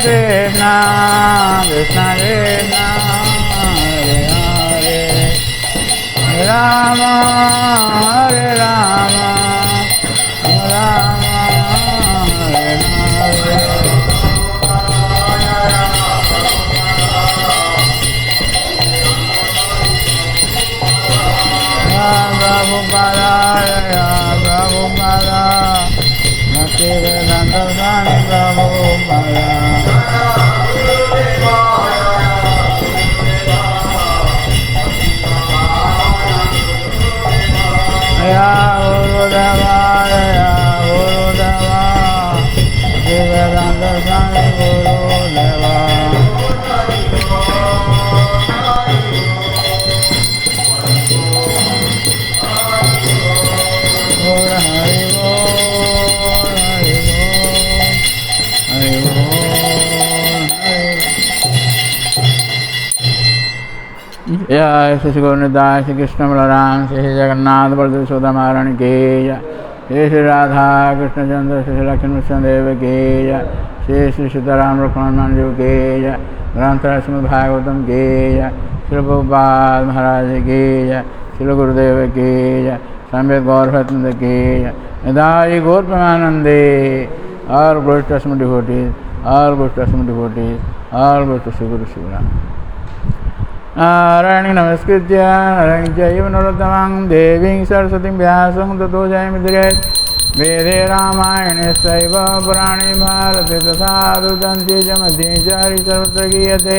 Krishna Krishna Krishna Hare Hare Hare Rama Hare Rama Rama Hare Hare Prabhupada Prabhupada Bhaktivedanta Swami Prabhupada Ya Gurudeva Ya Gurudeva Bhaktivedanta Swami Gurudeva जय श्री गुरुदास श्री कृष्ण बलराम श्री जगन्नाथ बलदेव सुदामा महारानी की जय श्री श्री राधा कृष्ण चंद्र श्री लक्ष्मण देव की जय श्री श्री सीताराम लक्ष्मण जी की जय ग्रंथ श्रीमद् भागवतम की जय श्री प्रभुपाद महाराज की जय श्री गुरुदेव की जय सम्यक गौर भक्तवृंद की जय निदाई गौर प्रेमानंदे और गोष्ठस्म डिवोटीज और गोष्ठस्म डिवोटीज और गोष्ठ श्री गुरु शिवराम नारायणी नमस्कृत्य नरं चैव नरोत्तमं देवीं सरस्वतीं व्यासं ततो जयमुदीरयेत् वेदे रामायणे चैव पुराणे भारते तथा दुर्गन्धे च मध्ये च सर्वत्र गीयते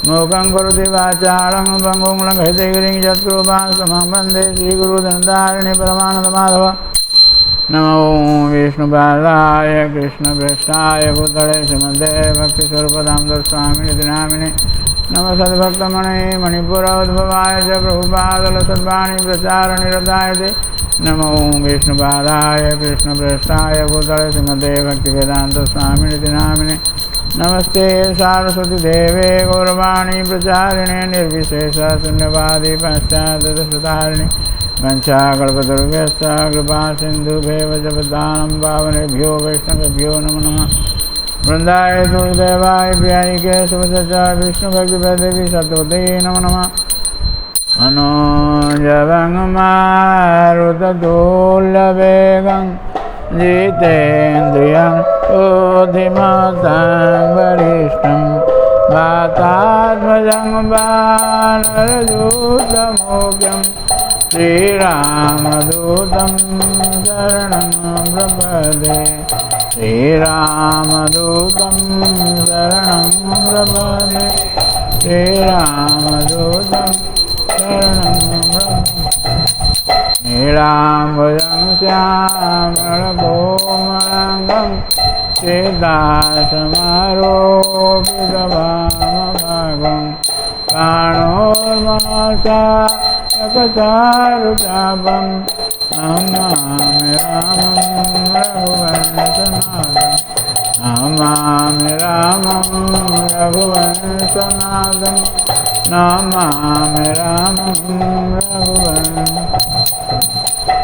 मूकं करोति वाचालं पङ्गुं लङ्घयते गिरिं यत्कृपास्महं वन्दे श्रीगुरुधनधारिणे परमानन्दमाधव नमो विष्णुपादाय कृष्णप्रेष्ठाय भूतले श्रीमते भक्तिस्वरूपदामोदर स्वामिनिति नामिने नमः सद्भक्तमणे मणिपुरोद्भवाय च प्रभुपादलसद्वाणी प्रचारनिरताय ते नमो विष्णुपादाय कृष्णप्रेष्ठाय भूतले श्रीमते भक्तिवेदान्त स्वामिनिति नामिने नमस्ते सारस्वती देवे गौरवाणी प्रचारिणे निर्विशेष शून्यवादी पाश्चात्यदेशतारिणे वंशाकल्पतरुभ्यश्च कृपा सिन्धुभ्येव च पतितानां पावनेभ्यो वैष्णवेभ्यो नमो नमः वृंदाय तुलदेवाय व्यायिके सुभद्रा विष्णुभक्तिदेवी सत्वते नमो नमः मनोजवङ्मारुततुल्यवेगं जितेन्द्रियं बुद्धिमतां वरिष्ठं वातात्मजं वानरदूतमोक्षं श्रीरामदूतं शरणं प्रपदे श्रीरामदूतं शरणं प्रपदे श्रीरामदूतं शरणं प्रपदे नीलाम्बरं श्यामलकोमलाङ्गं सीतासमारोपितवामभागं काणोर्महासायकचारुचापं नमामि रामं रघुवंशनाथं नमामि रामं रघुवंशनाथं नमामि रामं रघुवंशनाथं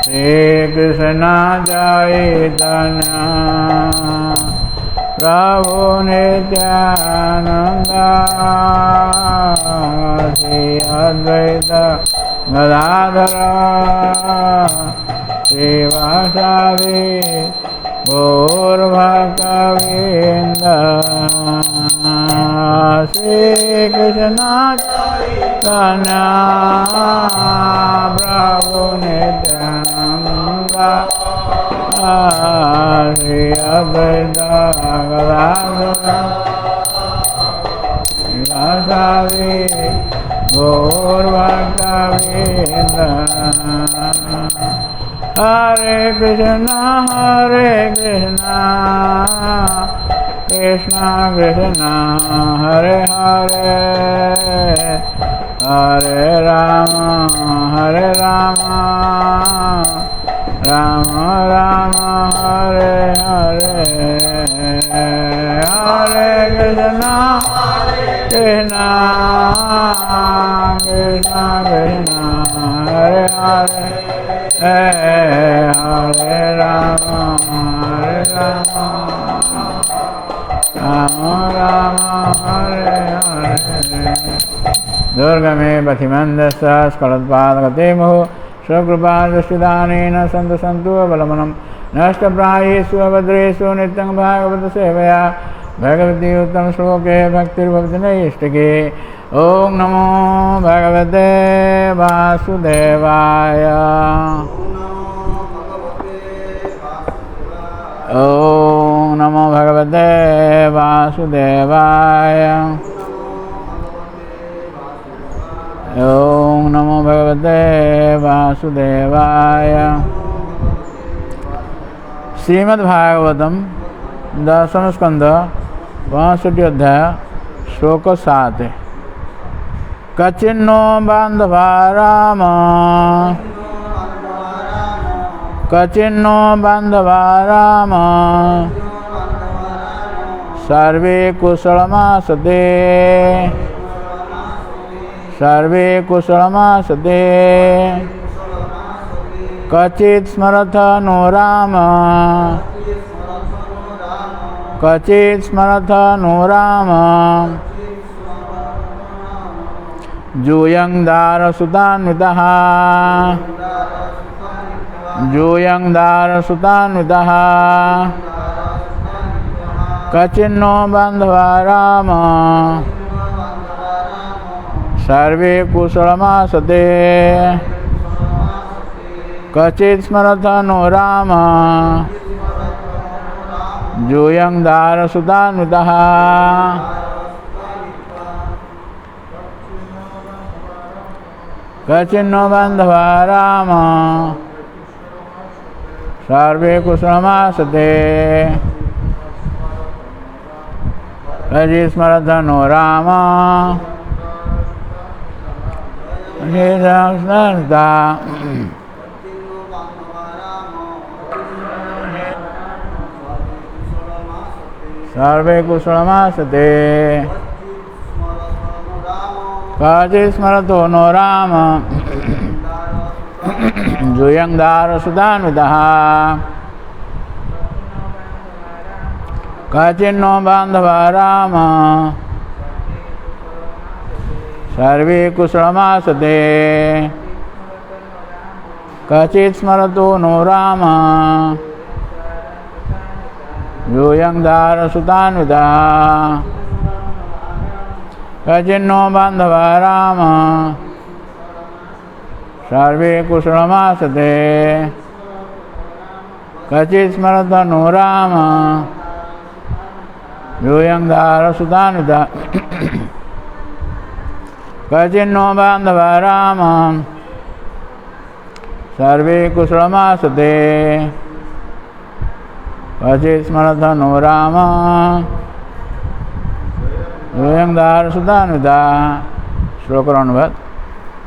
श्रीकृष्ण चैतन्य प्रभु नित्यानन्द श्री अद्वैत गदाधर श्रीवासादि गौरभक्तवृन्द श्रीकृष्ण चैतन्य प्रभु नित्यानन्द श्री अद्वैत गदाधर श्रीवासादि गौरभक्तवृन्द हरे कृष्ण कृष्ण कृष्ण हरे हरे हरे राम राम राम हरे हरे हरे कृष्ण कृष्ण कृष्ण कृष्ण हरे हरे हरे राम राम हरे हरे दुर्गमे पथिमन्दस्य स्खलत्पादगते मुहुः स्वकृपादृष्टिदानेन सन्तु सन्तु बलमनं नष्टप्रायेषु अभद्रेषु नित्यं भागवतसेवया भगवती उत्तमश्लोके भक्तिर्भवति नैष्टिके ॐ नमो भगवते वासुदेवाय ॐ नमो भगवते वासुदेवाय ॐ नमो भगवते वासुदेवाय श्रीमद्भागवतम 10th स्कंद 65 अध्याय श्लोक 7 कचिन्नो बांधवा राम कचिन्नो बांधवा राम सर्वे कुशलमासते सर्वे कुशलमासते कचित् स्मरथ नो राम कचित् स्मरथ नो राम जूयं दारसुतान्वितः जूयं दारसुतान्वितः कचिन्नो बान्धवा राम सर्वे कुशलमासते कचित् स्मरथ नो राम जूयं दारसुतान्वितः कचिन्नो बान्धवा राम सर्वे कुशलमासते कचित् स्मरथ नो राम सर्वे कुशलमासते कचित् स्मरथो नो राम जूयं दारसुतान्वितः कचिन्नो बान्धवा राम सर्वे कुशलमासते कचित् स्मरतो नो राम यूयं दारसुतान्वितः कचिन्नो बान्धवा राम सर्वे कुशलमासते कचित् स्मरत नो राम यूयं दारसुतान्वितः कचिन्नो बान्धवा राम सर्वे कुशलमासते कचित् स्मरत नो राम यूयं दारसुतान्वितः। श्लोकर अनुवाद।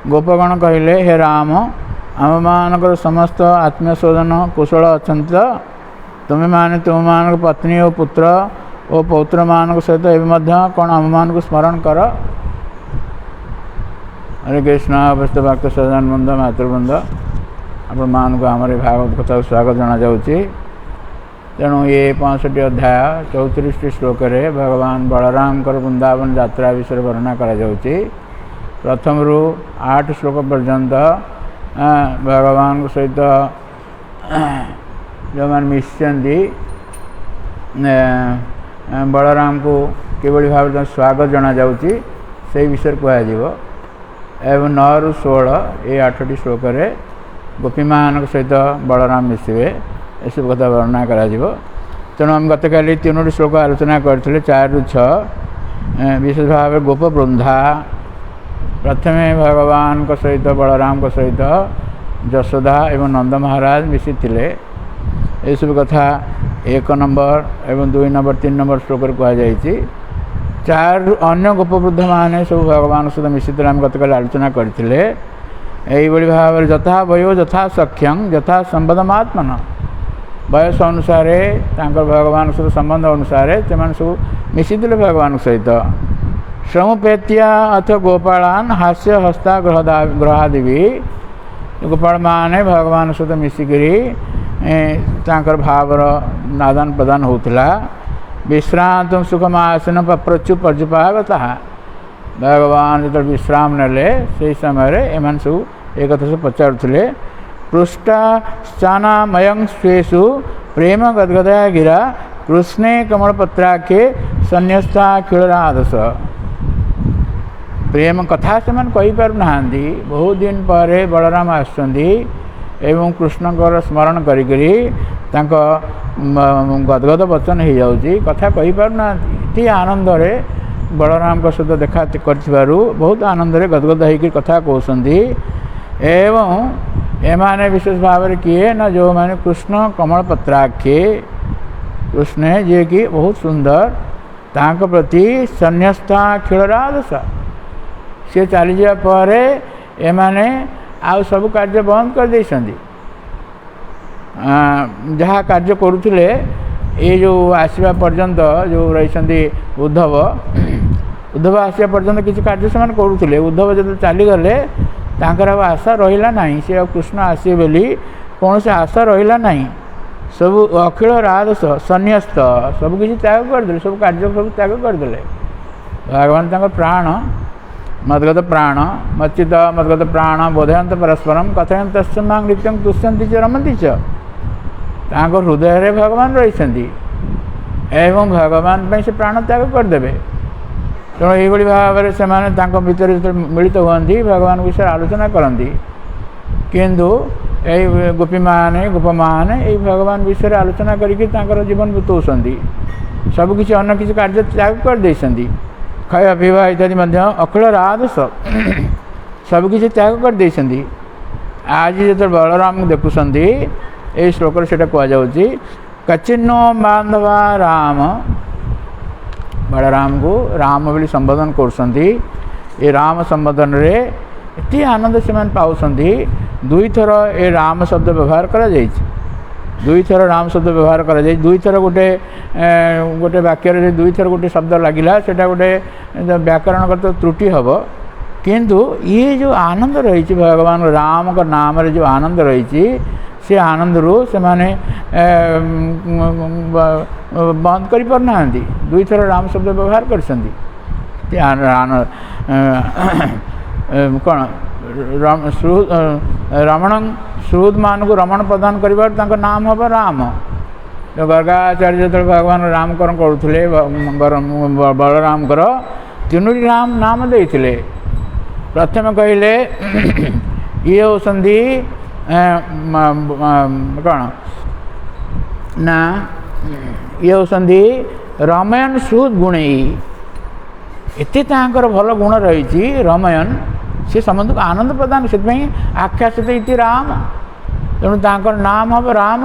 गोपगण कहले, हे राम, आममानकर समस्त आत्मशोधन कुशल अछंत तुम्हें माने तुम मान पत्नी और पुत्र और पौत्र मान सहित एवं कौन आम को स्मरण कर। हरे कृष्ण। अवस्थ भक्त सज्जन बंद मातृबंद आपण मान को आम भागवत कथा स्वागत जना जाउची। तेणु ये 65 अध्याय 34 श्लोक भगवान बलराम वृंदावन यात्रा विषय वर्णना करा जाउची। प्रथम रु 8 श्लोक पर्यंत भगवान सहित जो मैंने मिशिंदी बलराम को किभली भाव स्वागत जना जाउची से विषय कहुव। एवं 9 रु 16 ये 8टी श्लोक गोपी मान सहित बलराम मिसवे एसब कथा वर्णना करा। तेणु आम गत काली 3टी श्लोक आलोचना करते 4 रु 6 विशेष भाव गोप वृंदा प्रथमे भगवान को सहित बलराम को सहित यशोदा एवं नंद महाराज मिसी ये सब कथा 1 नंबर एवं 2 नंबर 3 नंबर श्लोक कहुई। 4 अन्य गोपवृद्ध माने सब भगवान सहित मिश्रित आम गतकाल आलोचना करते यही भाव यथा वयो यथा सख्यं यथा संबद्धमात्मन बयस अनुसार भगवान सहित संबंध अनुसार से सब मिशिले भगवान सहित समुपेत्या अथ गोपालान हास्य हस्ता ग्रहादि गोपाल माने भगवान सहित मिसिकी भावर आदान प्रदान होता। विश्रांत सुखमासन पप्रचु पर्युपागता भगवान जो विश्राम नेले से समय एम सब एक सब पचारुले पृष्ठा स्थानमयं स्वेषु प्रेम गदगदा गिरा कृष्णे कमलपत्राखे सन्यस्ता खिलराधस प्रेम कथा से कहीपर ना बहुत दिन पर बलराम आसुँच एवं कृष्णकर स्मरण करी गदगद वचन हो जाऊँगी कथा कहीपर ना आनंद बलराम सहित देखा कर बहुत आनंद गदगद होकर कथा कहते एवं एमाने विशेष भाव में किए ना जो मैंने कृष्ण कमल पत्राक्षे कृष्ण जे कि बहुत सुंदर तांक प्रति सन्यस्ता खिलराधस सी चली जापर एमाने आउ सब कार्य बंद कर दे जहाँ कार्य करुले ये जो आसवा पर्यंत जो रही उद्धव उद्धव आसवा पर्यंत किसी कार्य से करुले उद्धव जो चलीगले तांकर आशा रहा नहीं से कृष्ण आसे बोली कौन से आशा रहा नहीं सब अखिल राधस सन्यस्त सब किसी त्याग करदे सब कार्य सब त्याग करदे भगवान तक प्राण मदगत प्राण मच्चित मदगत प्राण बोधयंत परस्परम कथयंत मांग नित्यं तुष्यंती च रमंती च हृदय भगवान रही एवं भगवान से प्राण त्याग करदे तेणु ये भाव से भितर मिलित हुई भगवान विषय आलोचना करती किंतु यही गोपी मैंने गोप मैंने यही भगवान विषय आलोचना करके जीवन बिताऊँगी सबकि अन्य किसी कार्य त्याग कर खाया पीवा इत्यादि अखिल राधस सबकि त्याग कर आज जो बलराम देखुंट ये श्लोक से कहुच्छी कचिन्नो बांधवा राम बलराम को राम बोली संबोधन कर राम संबोधन रे इतनी आनंद से पाँच दुई थर ये राम शब्द व्यवहार करा दुई थर राम शब्द व्यवहार करा दुई थर गोटे गोटे वाक्य दुई थर गोटे शब्द लगिला सेटा गोटे व्याकरणगत त्रुटि हम किंतु ये जो आनंद रही भगवान राम का नाम रे जो आनंद रही से आनंद रू से माने बंद कर पारना दुई थर राम शब्द व्यवहार कर कौन रमण सुहृद मान को रमण प्रदान कर नाम हम राम जो गर्गाचार्य जो भगवान रामकरण करुले बलराम तीनोटी राम नाम देते प्रथम कहले ये होती कौन ना ये होती रमयन सुहृद गुण एत भल गुण रही रमयन सी समस्त को आनंद प्रदान से आख्यासित इति राम तेणु तांकर नाम हम राम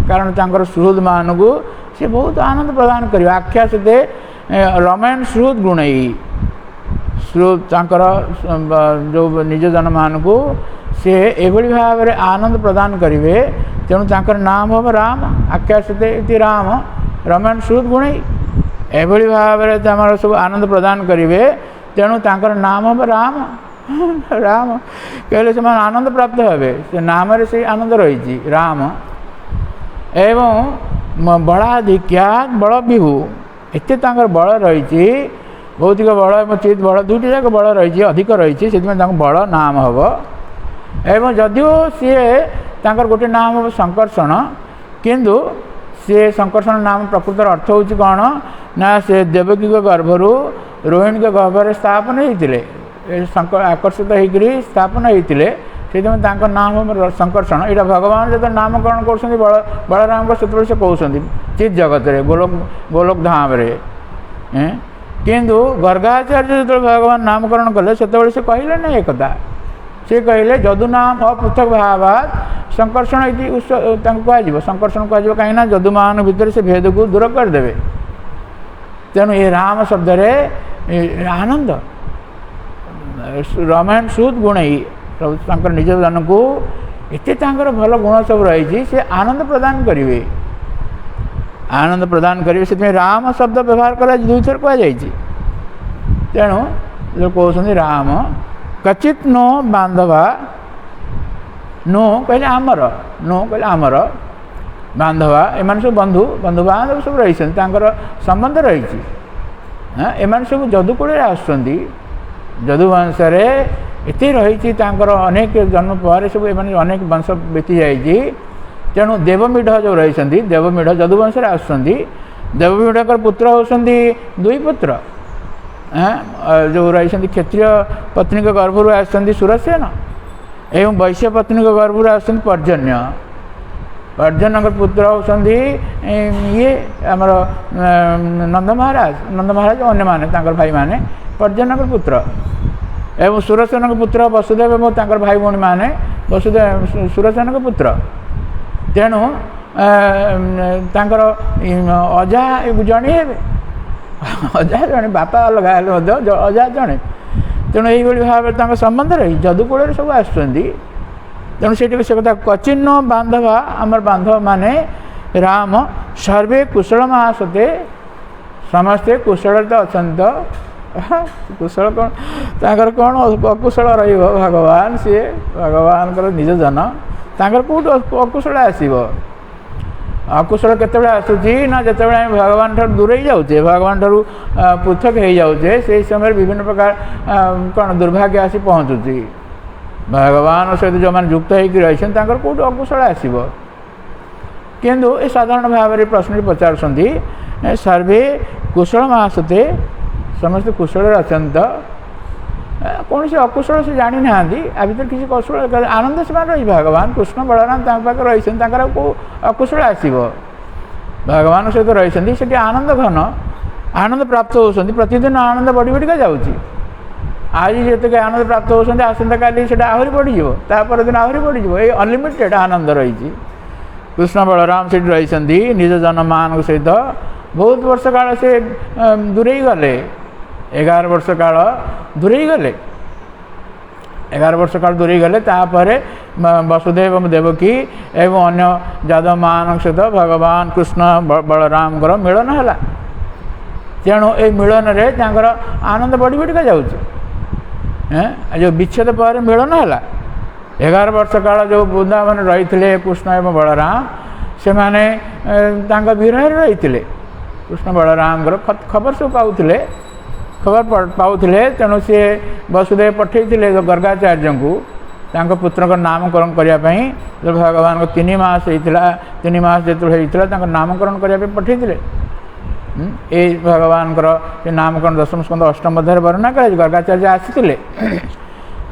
कारण तांकर सुहृद मान को सी बहुत आनंद प्रदान कर आख्यासित रमयन सुहृद गुण सुहृद तांकर जो निज जन मान को सी एभली भाव में आनंद प्रदान करेंगे तेणु तांकर नाम हम राम आख्यासित इति राम रमयन सुहृद गुण एभली भाव में सब आनंद प्रदान करेंगे तेणु तांकर नाम हम राम राम कहले से आनंद प्राप्त हे से नाम से आनंद रही राम एवं बलाधिक्यात बल विभु एत बल रही भौतिक बल चित बल दुईटी जाक बल रही अधिक रही से बल नाम हम एवं जदिओ सी गोटे नाम हम संकर्षण किंतु सी संकर्षण नाम प्रकृत अर्थ हूँ कौन ना से देवकी गर्भरू रोहिणी के गर्भ स्थापन होते आकर्षित होकर स्थापन होते से नाम संकर्षण यहाँ भगवान जो नामकरण कर बलराम से कहते चित जगत रे गोलोक धाम रे किंतु गर्गाचार्य जो भगवान नामकरण कले से कहले ना एक से कहले जदु नाम अपृथक भावात संकर्षण कह संकर्षण कह कहीं जदुमान भितर से भेद को दूर करदे तेणु ये राम शब्द रे आनंद रमयन सुहृद गुण निज जन को एत भल गुण सब रही से आनंद प्रदान करेंगे आनंद प्रदान करेंगे से राम शब्द व्यवहार कर दुई थर कहुई तेणु जो कहते राम कचित नो बांधवा नो कहले आमर नो कहले आमर ବାନ୍ଧବା ଏମାନେ ସବୁ ବନ୍ଧୁ ବାନ୍ଧବ ସବୁ ରହିଛନ୍ତି, ତାଙ୍କର ସମ୍ବନ୍ଧ ରହିଛି। ଏମାନେ ସବୁ ଯଦୁକୂଳରେ ଆସୁଛନ୍ତି। ଯଦୁବଂଶରେ ଏତେ ରହିଛି, ତାଙ୍କର ଅନେକ ଜନ୍ମ ପରେ ସବୁ ଏମାନେ ଅନେକ ବଂଶ ବିତି ଯାଇଛି। ତେଣୁ ଦେବମିଢ଼ ଯେଉଁ ରହିଛନ୍ତି, ଦେବମିଢ଼ ଯଦୁବଂଶରେ ଆସୁଛନ୍ତି। ଦେବମିଢ଼ଙ୍କର ପୁତ୍ର ହେଉଛନ୍ତି ଦୁଇ ପୁତ୍ର। ଯେଉଁ ରହିଛନ୍ତି କ୍ଷତ୍ରିୟ ପତ୍ନୀଙ୍କ ଗର୍ଭରୁ ଆସୁଛନ୍ତି ସୁରସେନ ଏବଂ ବୈଶ୍ୟ ପତ୍ନୀଙ୍କ ଗର୍ଭରୁ ଆସୁଛନ୍ତି ପର୍ଜନ୍ୟ। ପର୍ଜନ୍ୟଙ୍କର ପୁତ୍ର ହେଉଛନ୍ତି ଇଏ ଆମର ନନ୍ଦ ମହାରାଜ ଅନ୍ୟମାନେ ତାଙ୍କର ଭାଇମାନେ ପର୍ଜନ୍ୟଙ୍କର ପୁତ୍ର। ଏବଂ ସୁରସେନଙ୍କ ପୁତ୍ର ବସୁଦେବ ଏବଂ ତାଙ୍କର ଭାଇ ଭଉଣୀମାନେ ସୁରସେନଙ୍କ ପୁତ୍ର। ତେଣୁ ତାଙ୍କର ଅଜା ଜଣେ ହେବେ, ଅଜା ଜଣେ, ବାପା ଅଲଗା ହେଲେ ମଧ୍ୟ ଅଜା ଜଣେ। ତେଣୁ ଏଇଭଳି ଭାବରେ ତାଙ୍କ ସମ୍ବନ୍ଧ ରହି ଯଦୁକୂଳରେ ସବୁ ଆସୁଛନ୍ତି। ତେଣୁ ସେଠି ସେ କଥା କଚିନ୍ନ ବାନ୍ଧବା, ଆମର ବାନ୍ଧବମାନେ ରାମ ସର୍ବେ କୁଶଳ ମହାସତେ, ସମସ୍ତେ କୁଶଳରେ ତ ଅଛନ୍ତି। ତ କୁଶଳ କ'ଣ ତାଙ୍କର କ'ଣ ଅକୁଶଳ ରହିବ? ଭଗବାନ ସିଏ ଭଗବାନଙ୍କର ନିଜ ଜନ, ତାଙ୍କର କେଉଁଠୁ ଅକୁଶଳ ଆସିବ? ଅକୁଶଳ କେତେବେଳେ ଆସୁଛି ନା ଯେତେବେଳେ ଆମେ ଭଗବାନ ଠାରୁ ଦୂରେଇ ଯାଉଛେ, ଭଗବାନ ଠାରୁ ପୃଥକ ହେଇଯାଉଛେ, ସେହି ସମୟରେ ବିଭିନ୍ନ ପ୍ରକାର କ'ଣ ଦୁର୍ଭାଗ୍ୟ ଆସି ପହଞ୍ଚୁଛି। ଭଗବାନ ସହିତ ଯେଉଁମାନେ ଯୁକ୍ତ ହେଇକି ରହିଛନ୍ତି ତାଙ୍କର କେଉଁଠୁ ଅକୁଶଳ ଆସିବ? କିନ୍ତୁ ଏ ସାଧାରଣ ଭାବରେ ପ୍ରଶ୍ନଟି ପଚାରୁଛନ୍ତି, ସର୍ବେ କୁଶଳ ମହାସତେ, ସମସ୍ତେ କୁଶଳରେ ଅଛନ୍ତି ତ? କୌଣସି ଅକୁଶଳ ସେ ଜାଣିନାହାନ୍ତି। ଆ ଭିତରେ କିଛି କୌଶଳ ଆନନ୍ଦ ସେମାନେ ରହିଛି। ଭଗବାନ କୃଷ୍ଣ ବଳରାମ ତାଙ୍କ ପାଖରେ ରହିଛନ୍ତି, ତାଙ୍କର କେଉଁ ଅକୁଶଳ ଆସିବ? ଭଗବାନ ସହିତ ରହିଛନ୍ତି, ସେଠି ଆନନ୍ଦ ଘନ, ଆନନ୍ଦ ପ୍ରାପ୍ତ ହେଉଛନ୍ତି। ପ୍ରତିଦିନ ଆନନ୍ଦ ବଢ଼ି ବଢ଼ିକା ଯାଉଛି। ଆଜି ଯେତିକି ଆନନ୍ଦ ପ୍ରାପ୍ତ ହେଉଛନ୍ତି, ଆସନ୍ତାକାଲି ସେଇଟା ଆହୁରି ବଢ଼ିଯିବ, ତାପର ଦିନ ଆହୁରି ବଢ଼ିଯିବ। ଏଇ ଅନଲିମିଟେଡ଼ ଆନନ୍ଦ ରହିଛି। କୃଷ୍ଣ ବଳରାମ ସେଠି ରହିଛନ୍ତି ନିଜ ଜନମାନଙ୍କ ସହିତ। ବହୁତ ବର୍ଷ କାଳ ସେ ଦୂରେଇ ଗଲେ, 11 ବର୍ଷ କାଳ ଦୂରେଇ ଗଲେ। 11 ବର୍ଷ କାଳ ଦୂରେଇ ଗଲେ। ତାପରେ ବସୁଦେବ ଏବଂ ଦେବକୀ ଏବଂ ଅନ୍ୟ ଯାଦବମାନଙ୍କ ସହିତ ଭଗବାନ କୃଷ୍ଣ ବଳରାମଙ୍କର ମିଳନ ହେଲା। ତେଣୁ ଏଇ ମିଳନରେ ତାଙ୍କର ଆନନ୍ଦ ବଢ଼ି ବଢ଼ିକା ଯାଉଛି। ଯେଉଁ ବିଚ୍ଛେଦ ପରେ ମିଳନ ହେଲା, 11 ବର୍ଷ କାଳ ଯେଉଁ ବୃନ୍ଦାବନ ରହିଥିଲେ କୃଷ୍ଣ ଏବଂ ବଳରାମ, ସେମାନେ ତାଙ୍କ ବିରହରେ ରହିଥିଲେ। କୃଷ୍ଣ ବଳରାମଙ୍କର ଖବର ସବୁ ପାଉଥିଲେ। ତେଣୁ ସିଏ ବସୁଦେବ ପଠାଇଥିଲେ ଗର୍ଗାଚାର୍ଯ୍ୟଙ୍କୁ ତାଙ୍କ ପୁତ୍ରଙ୍କ ନାମକରଣ କରିବା ପାଇଁ। ଭଗବାନଙ୍କ 3 ମାସ ହେଇଥିଲା, 3 ମାସ ଯେତେବେଳେ ହେଇଥିଲା ତାଙ୍କ ନାମକରଣ କରିବା ପାଇଁ ପଠାଇଥିଲେ। ଏଇ ଭଗବାନଙ୍କର ସେ ନାମକରଣ ଦଶମ ସ୍କନ୍ଧ ଅଷ୍ଟମ ଅଧ୍ୟାୟରେ ବର୍ଣ୍ଣନା କରାଯାଇଛି। ଗର୍ଗାଚାର୍ଯ୍ୟ ଆସିଥିଲେ।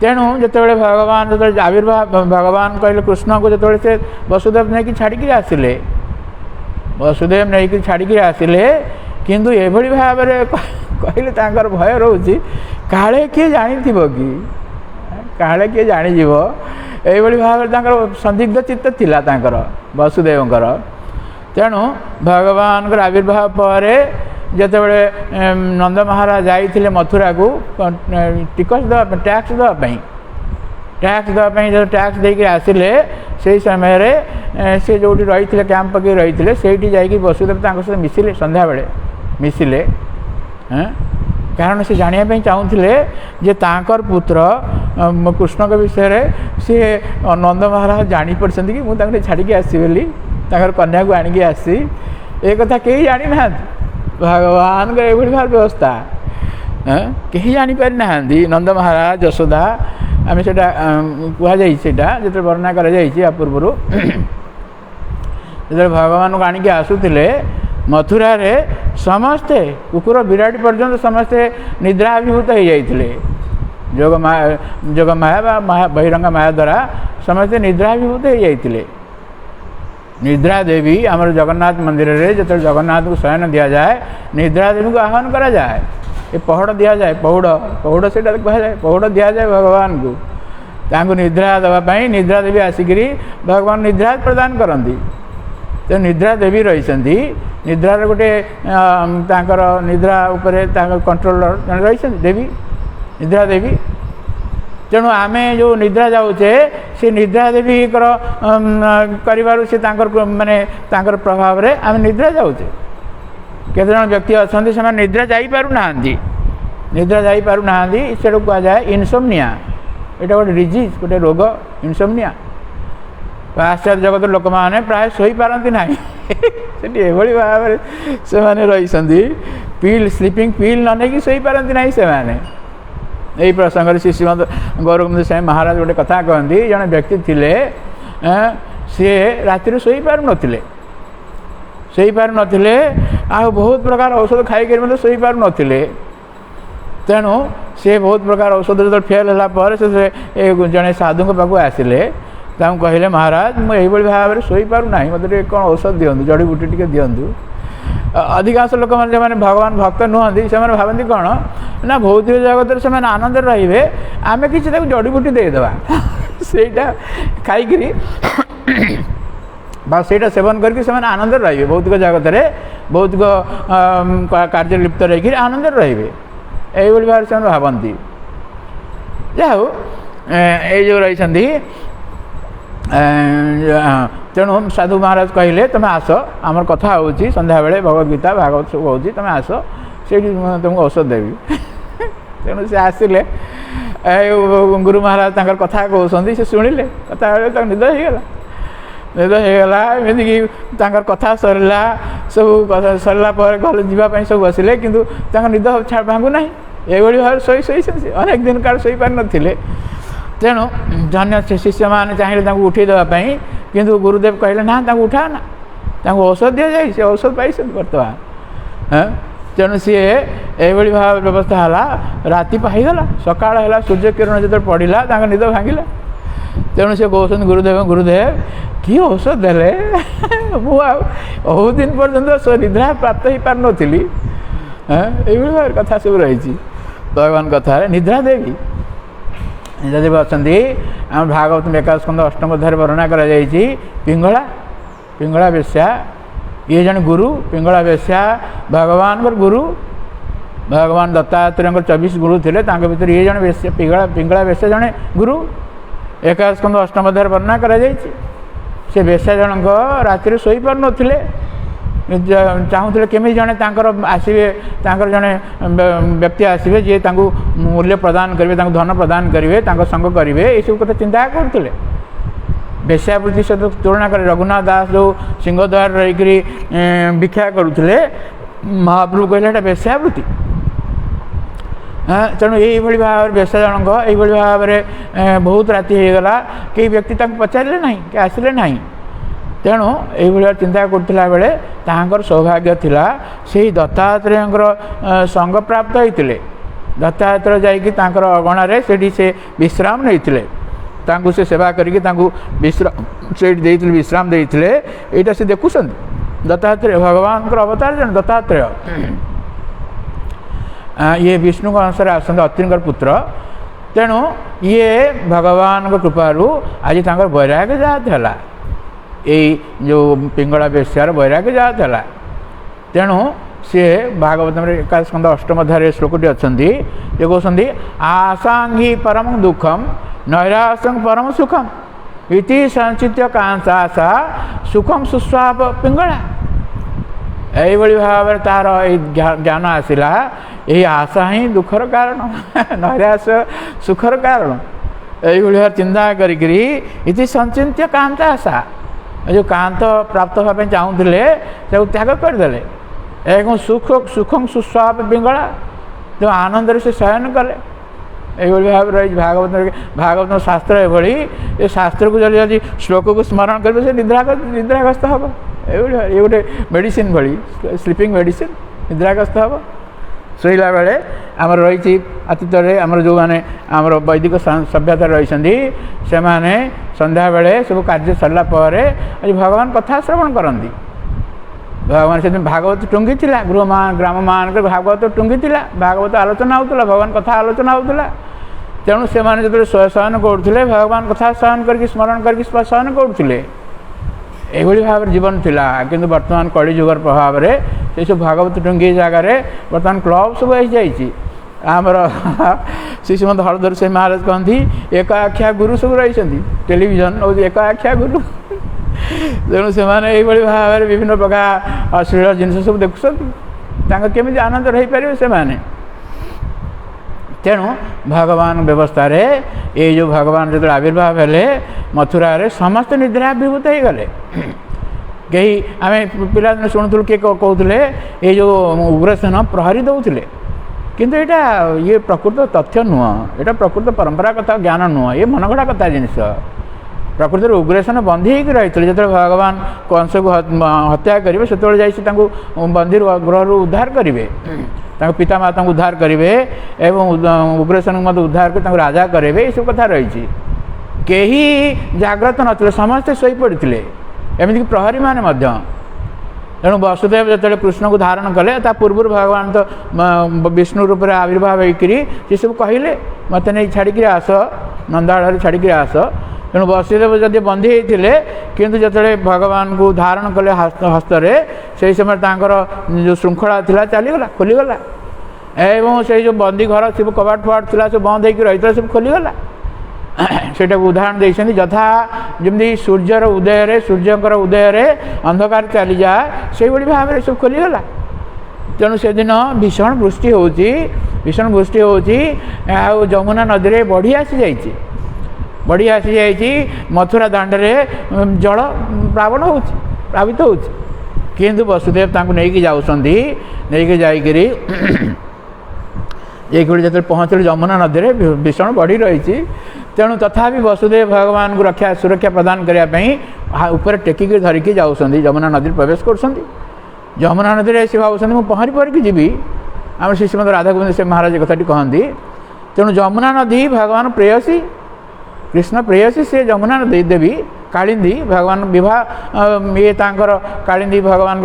ତେଣୁ ଯେତେବେଳେ ଭଗବାନ ଆବିର୍ଭାବ, ଭଗବାନ କହିଲେ କୃଷ୍ଣଙ୍କୁ ଯେତେବେଳେ ସେ ବସୁଦେବ ନେଇକି ଛାଡ଼ିକିରି ଆସିଲେ, କିନ୍ତୁ ଏଭଳି ଭାବରେ କହିଲେ ତାଙ୍କର ଭୟ ରହୁଛି, କାଳେ କିଏ ଜାଣିଥିବ କି, କାଳେ କିଏ ଜାଣିଯିବ, ଏଇଭଳି ଭାବରେ ତାଙ୍କର ସନ୍ଦିଗ୍ଧ ଚିତ୍ତ ଥିଲା ତାଙ୍କର ବସୁଦେବଙ୍କର। ତେଣୁ ଭଗବାନଙ୍କର ଆବିର୍ଭାବ ପରେ ଯେତେବେଳେ ନନ୍ଦ ମହାରାଜ ଯାଇଥିଲେ ମଥୁରାକୁ ଟିକସ ଦେବା ପାଇଁ, ଟ୍ୟାକ୍ସ ଦେବା ପାଇଁ ଯେତେବେଳେ ଟ୍ୟାକ୍ସ ଦେଇକି ଆସିଲେ, ସେହି ସମୟରେ ସେ ଯେଉଁଠି ରହିଥିଲେ, କ୍ୟାମ୍ପ ପକାଇ ରହିଥିଲେ, ସେଇଠି ଯାଇକି ବସୁଦେବ ତାଙ୍କ ସହିତ ମିଶିଲେ, ସନ୍ଧ୍ୟାବେଳେ ମିଶିଲେ। କାରଣ ସେ ଜାଣିବା ପାଇଁ ଚାହୁଁଥିଲେ ଯେ ତାଙ୍କର ପୁତ୍ର କୃଷ୍ଣଙ୍କ ବିଷୟରେ ସିଏ ନନ୍ଦ ମହାରାଜ ଜାଣିପାରିଛନ୍ତି କି ମୁଁ ତାଙ୍କୁ ଛାଡ଼ିକି ଆସିବି ବୋଲି, ତାଙ୍କର କନ୍ୟାକୁ ଆଣିକି ଆସିଛି। ଏ କଥା କେହି ଜାଣିନାହାନ୍ତି। ଭଗବାନଙ୍କ ଏଭଳି ଭାବରେ ବ୍ୟବସ୍ଥା କେହି ଜାଣିପାରିନାହାନ୍ତି। ନନ୍ଦ ମହାରାଜ, ଯଶୋଦା, ଆମେ ସେଇଟା କୁହାଯାଇଛି, ସେଇଟା ଯେତେବେଳେ ବର୍ଣ୍ଣନା କରାଯାଇଛି ୟା ପୂର୍ବରୁ, ଯେତେବେଳେ ଭଗବାନଙ୍କୁ ଆଣିକି ଆସୁଥିଲେ ମଥୁରାରେ, ସମସ୍ତେ କୁକୁର ବିରାଡ଼ି ପର୍ଯ୍ୟନ୍ତ ସମସ୍ତେ ନିଦ୍ରାଭିଭୂତ ହେଇଯାଇଥିଲେ। ଯୋଗ ମାୟା ବା ବହିରଙ୍ଗ ମାୟା ଦ୍ୱାରା ସମସ୍ତେ ନିଦ୍ରାଭିଭୂତ ହେଇଯାଇଥିଲେ। ନିଦ୍ରା ଦେବୀ ଆମର ଜଗନ୍ନାଥ ମନ୍ଦିରରେ ଯେତେବେଳେ ଜଗନ୍ନାଥଙ୍କୁ ଶୟନ ଦିଆଯାଏ, ନିଦ୍ରା ଦେବୀଙ୍କୁ ଆହ୍ୱାନ କରାଯାଏ। ଏ ପହଡ଼ ଦିଆଯାଏ, ପହୁଡ଼ ସେଇଟା କୁହାଯାଏ, ପହୁଡ଼ ଦିଆଯାଏ ଭଗବାନଙ୍କୁ। ତାଙ୍କୁ ନିଦ୍ରା ଦେବା ପାଇଁ ନିଦ୍ରା ଦେବୀ ଆସିକିରି ଭଗବାନ ନିଦ୍ରା ପ୍ରଦାନ କରନ୍ତି। ତେଣୁ ନିଦ୍ରା ଦେବୀ ରହିଛନ୍ତି। ନିଦ୍ରାର ଗୋଟେ ତାଙ୍କର ନିଦ୍ରା ଉପରେ ତାଙ୍କର କଣ୍ଟ୍ରୋଲର ଜଣେ ରହିଛନ୍ତି, ଦେବୀ, ନିଦ୍ରା ଦେବୀ। ତେଣୁ ଆମେ ଯେଉଁ ନିଦ୍ରା ଯାଉଛେ, ସେ ନିଦ୍ରା ଦେବୀଙ୍କର କରିବାରୁ ସେ ତାଙ୍କର ପ୍ରଭାବରେ ଆମେ ନିଦ୍ରା ଯାଉଛେ। କେତେଜଣ ବ୍ୟକ୍ତି ଅଛନ୍ତି ସେମାନେ ନିଦ୍ରା ଯାଇପାରୁନାହାନ୍ତି, ସେଇଟାକୁ କୁହାଯାଏ ଇନସୋମନିଆ। ଏଇଟା ଗୋଟେ ଡିଜିଜ୍, ଗୋଟେ ରୋଗ, ଇନସୋମନିଆ। पाश्चात्य जगत लोक मैंने प्राय शोपारती ना से भाव से रही पिल स्लीपिंग पिल न नहीं शोपारती ना से यही प्रसंग श्री श्रीमद गौरगोविंद स्वामी महाराज गोटे कथा कहती जड़े व्यक्ति थे सी राति शोई पार नथिले आ बहुत प्रकार औषध खाई शोई पार नथिले तेणु सी बहुत प्रकार औषध जो फेल है से जड़े साधु पाक आसिले कहले महाराज मुझे भाव में शोई पार ना मतलब कौन औषध दिंतु जड़ी बूटी टी दिंतु अधिकांश लोक मैंने भगवान भक्त नुहति से भावती कौन ना भौतिक जगत से आनंद रे आम कि जड़ी बूटी देदेवा सेटा खाई बस सेटा सेवन करके आनंद रे भौतिक जगत में भौतिक कार्य लिप्त रही आनंद रे यही भाव से भावती जाऊ ये रही तेणु साधु महाराज कहले तुम आस आमर कथा हो संध्या बेले भगवद गीता भागवत सब हो तुम आस से तुमको औषध देवी तेणु से आसिले गुरु महाराज तक कथा कहते से शुणिले कथा निद होगला एमती कथा सरला सब सरला गले जावाई सब बसिले किंतु निद भांगू ना ये भाव शोई अनेक दिन काल शोई पार नथिले तेणु धन्य शिष्य मैंने चाहिए उठे देवाई किंतु गुरुदेव कहले ना उठा ना औषध दि जाए औषध पाई बर्तमान हाँ तेणु सी ये भाव व्यवस्था है राति पाईगला सकाल है सूर्य किरण जो पड़ा निद भांगिला तेणु से कहते गुरुदेव कि औषध देले मुझे बहुत दिन पर्यंत निद्रा प्राप्त हो पार नी ये भाव कथा सब रही भगवान कथा निद्रा देवी निद्रादेवी अच्छा आम भागवत एकादश स्कंद अष्टम अध्याय वर्णना कर पिंगला पिंगला वेश्या ये जन गुरु पिंगला वेश्या भगवान गुरु भगवान दत्तात्रेय 24 गुरु थे भर ये जन वेश्या पिंगला वेश्या जड़े गुरु एकादश स्कंद अष्टम अध्याय वर्णना कर वेश्या जनक राति शोई पार नथिले चाहूले केमी जड़े आसवे जड़े व्यक्ति आसवे जी मूल्य प्रदान करेंगे धन प्रदान करेंगे संग करेंगे ये सब कथा चिंता करते वेश्यावृत्ति सहित तुलना कर रघुनाथ दास जो सिंहद्वार रही भिक्षा करुले महाप्रभु कहले वेश्यावृत्ति तेणु ये भाव वेश्या जनक ये भाव में बहुत राति होगला कई व्यक्ति पचारे ना कि आसिले ना तेणु ये चिंता करता बेले तांकर सौभाग्य थिला से दत्तात्रेय संग प्राप्त होते दत्तात्रेय जाकि अगणार से विश्राम नहीं से सेवा करके विश्राम से विश्राम देते यहाँ से देखुं दत्तात्रेय भगवान अवतार जन दत्तात्रेय ये विष्णु अंशर आसते अत्रिंकर पुत्र तेणु ये भगवान कृपारू आज वैराग्य जाता यही जो पिंगला वेश्यार वैराग्य जाता तेणु सी भागवत में एकादश स्कंद अष्टम अध्याय श्लोकटी अच्छा ये कहते आसांगी परम दुखम नैरासंग परम सुखम इति संचित्य कांसा सुखम सुस्वाप पिंगला यही भाव में तार ज्ञान आसला यही आशा ही दुखर कारण नैरास सुखर कारण यही भाव चिंता करी संचित्य कांता आशा जो कांत प्राप्त होगा चाहूले त्याग करदे एक सुखम सुस्वाप पिंगला जो आनंद से शयन कले ये भाव रही भागवत शास्त्र ये शास्त्र को जब श्लोक को स्मरण करेंगे निद्राग्रस्त हम ये गोटे मेडिसिन भली स्लीपिंग मेडिसिन निद्राग्रस्त हम शोला बेले आमर रही अतीत आमर जो मैंने आमर वैदिक सभ्यता रही से मैंने संध्या बेले सब कार्य सरला आज भगवान कथा श्रवण करती भगवान से भागवत टुंगी थिला गृह ग्राम मान भागवत टुंगी थिला भागवत आलोचना होता भगवान कथा आलोचना होता तेणु से जो शयन करुले भगवान कथा शयन करके स्मरण करके शयन करुले यही भाव जीवन थिला किंतु वर्तमान कली जुगर प्रभाव से सब भागवत टुंगी जगार बर्तमान क्लब सब हो आमर श्री श्रीमद हरधर से महाराज कहती एक आख्या गुरु सब रही टेलीविजन और एक आख्या गुरु तेणु से भाव में विभिन्न प्रकार अश्लील जिन सब देखुं केमी आनंद रही पारे से तेणु भगवान व्यवस्था ये जो भगवान जो आविर्भाव हेले मथुरा समस्त निद्राभिभूत हो गले कहीं आम पिला शुणुलु किए कहते ये जो उग्रसेन प्रहरी दौले किंतु यहाँ ये प्रकृत तथ्य नुह ये प्रकृत परंपरा कथा ज्ञान नुह ये मनगढ़ा कथा जिनस प्रकृति उग्रसेन बंदी होकर रही जो भगवान कंस को हत्या करेंगे से बंदी गृह उद्धार करेंगे पिता माता उद्धार करेंगे एवं उग्रसेन उद्धार कर राजा करेंगे ये सब कथा रही कहीं जाग्रत नथिले समस्ते शोई पड़ते एमती प्रहरी माने तेणु वसुदेव जो कृष्ण को धारण कले पूर्व भगवान तो विष्णु रूप में आविर्भाव होकर सब कहले मत नहीं छाड़ी आस नंदाड़ छाड़ी आस तेणु वसुदेव जदि बंदी होते किंतु जो भगवान को धारण कले हस्तर से समय जो श्रृंखला था चलीगला खोलीगला एवं से जो बंदी घर सब कबाट फबाट था सब बंद होकर रही सब खोलीगला से उदाहरण देते यथा जमी सूर्यर उदय सूर्यकर उदय अंधकार चली जाए से भाव में सब खोलीगला तेणु से दिन भीषण वृष्टि होती जमुना नदी में बढ़ी आसी जाइए मथुरा दांडे जल प्लावित हो किंतु वसुदेव नहीं जाऊँगी नहीं जाकरी जो पहुँचले जमुना नदी में भीषण बढ़ी रही तेणु तथापि वसुदेव भगवान को रक्षा सुरक्षा प्रदान करने ऊपर टेकिक धरिकी जाऊँगी जमुना नदी प्रवेश कर जमुना नदी में सी भावुँ मुझे पहरी पहरिकी जी आम श्री श्रीमद राधा गोविंद से महाराज कथाटी कहती तेणु जमुना नदी भगवान प्रेयसी कृष्ण प्रेयसी से जमुना नदी देवी कालिंदी भगवान विवाह ये कालिंदी भगवान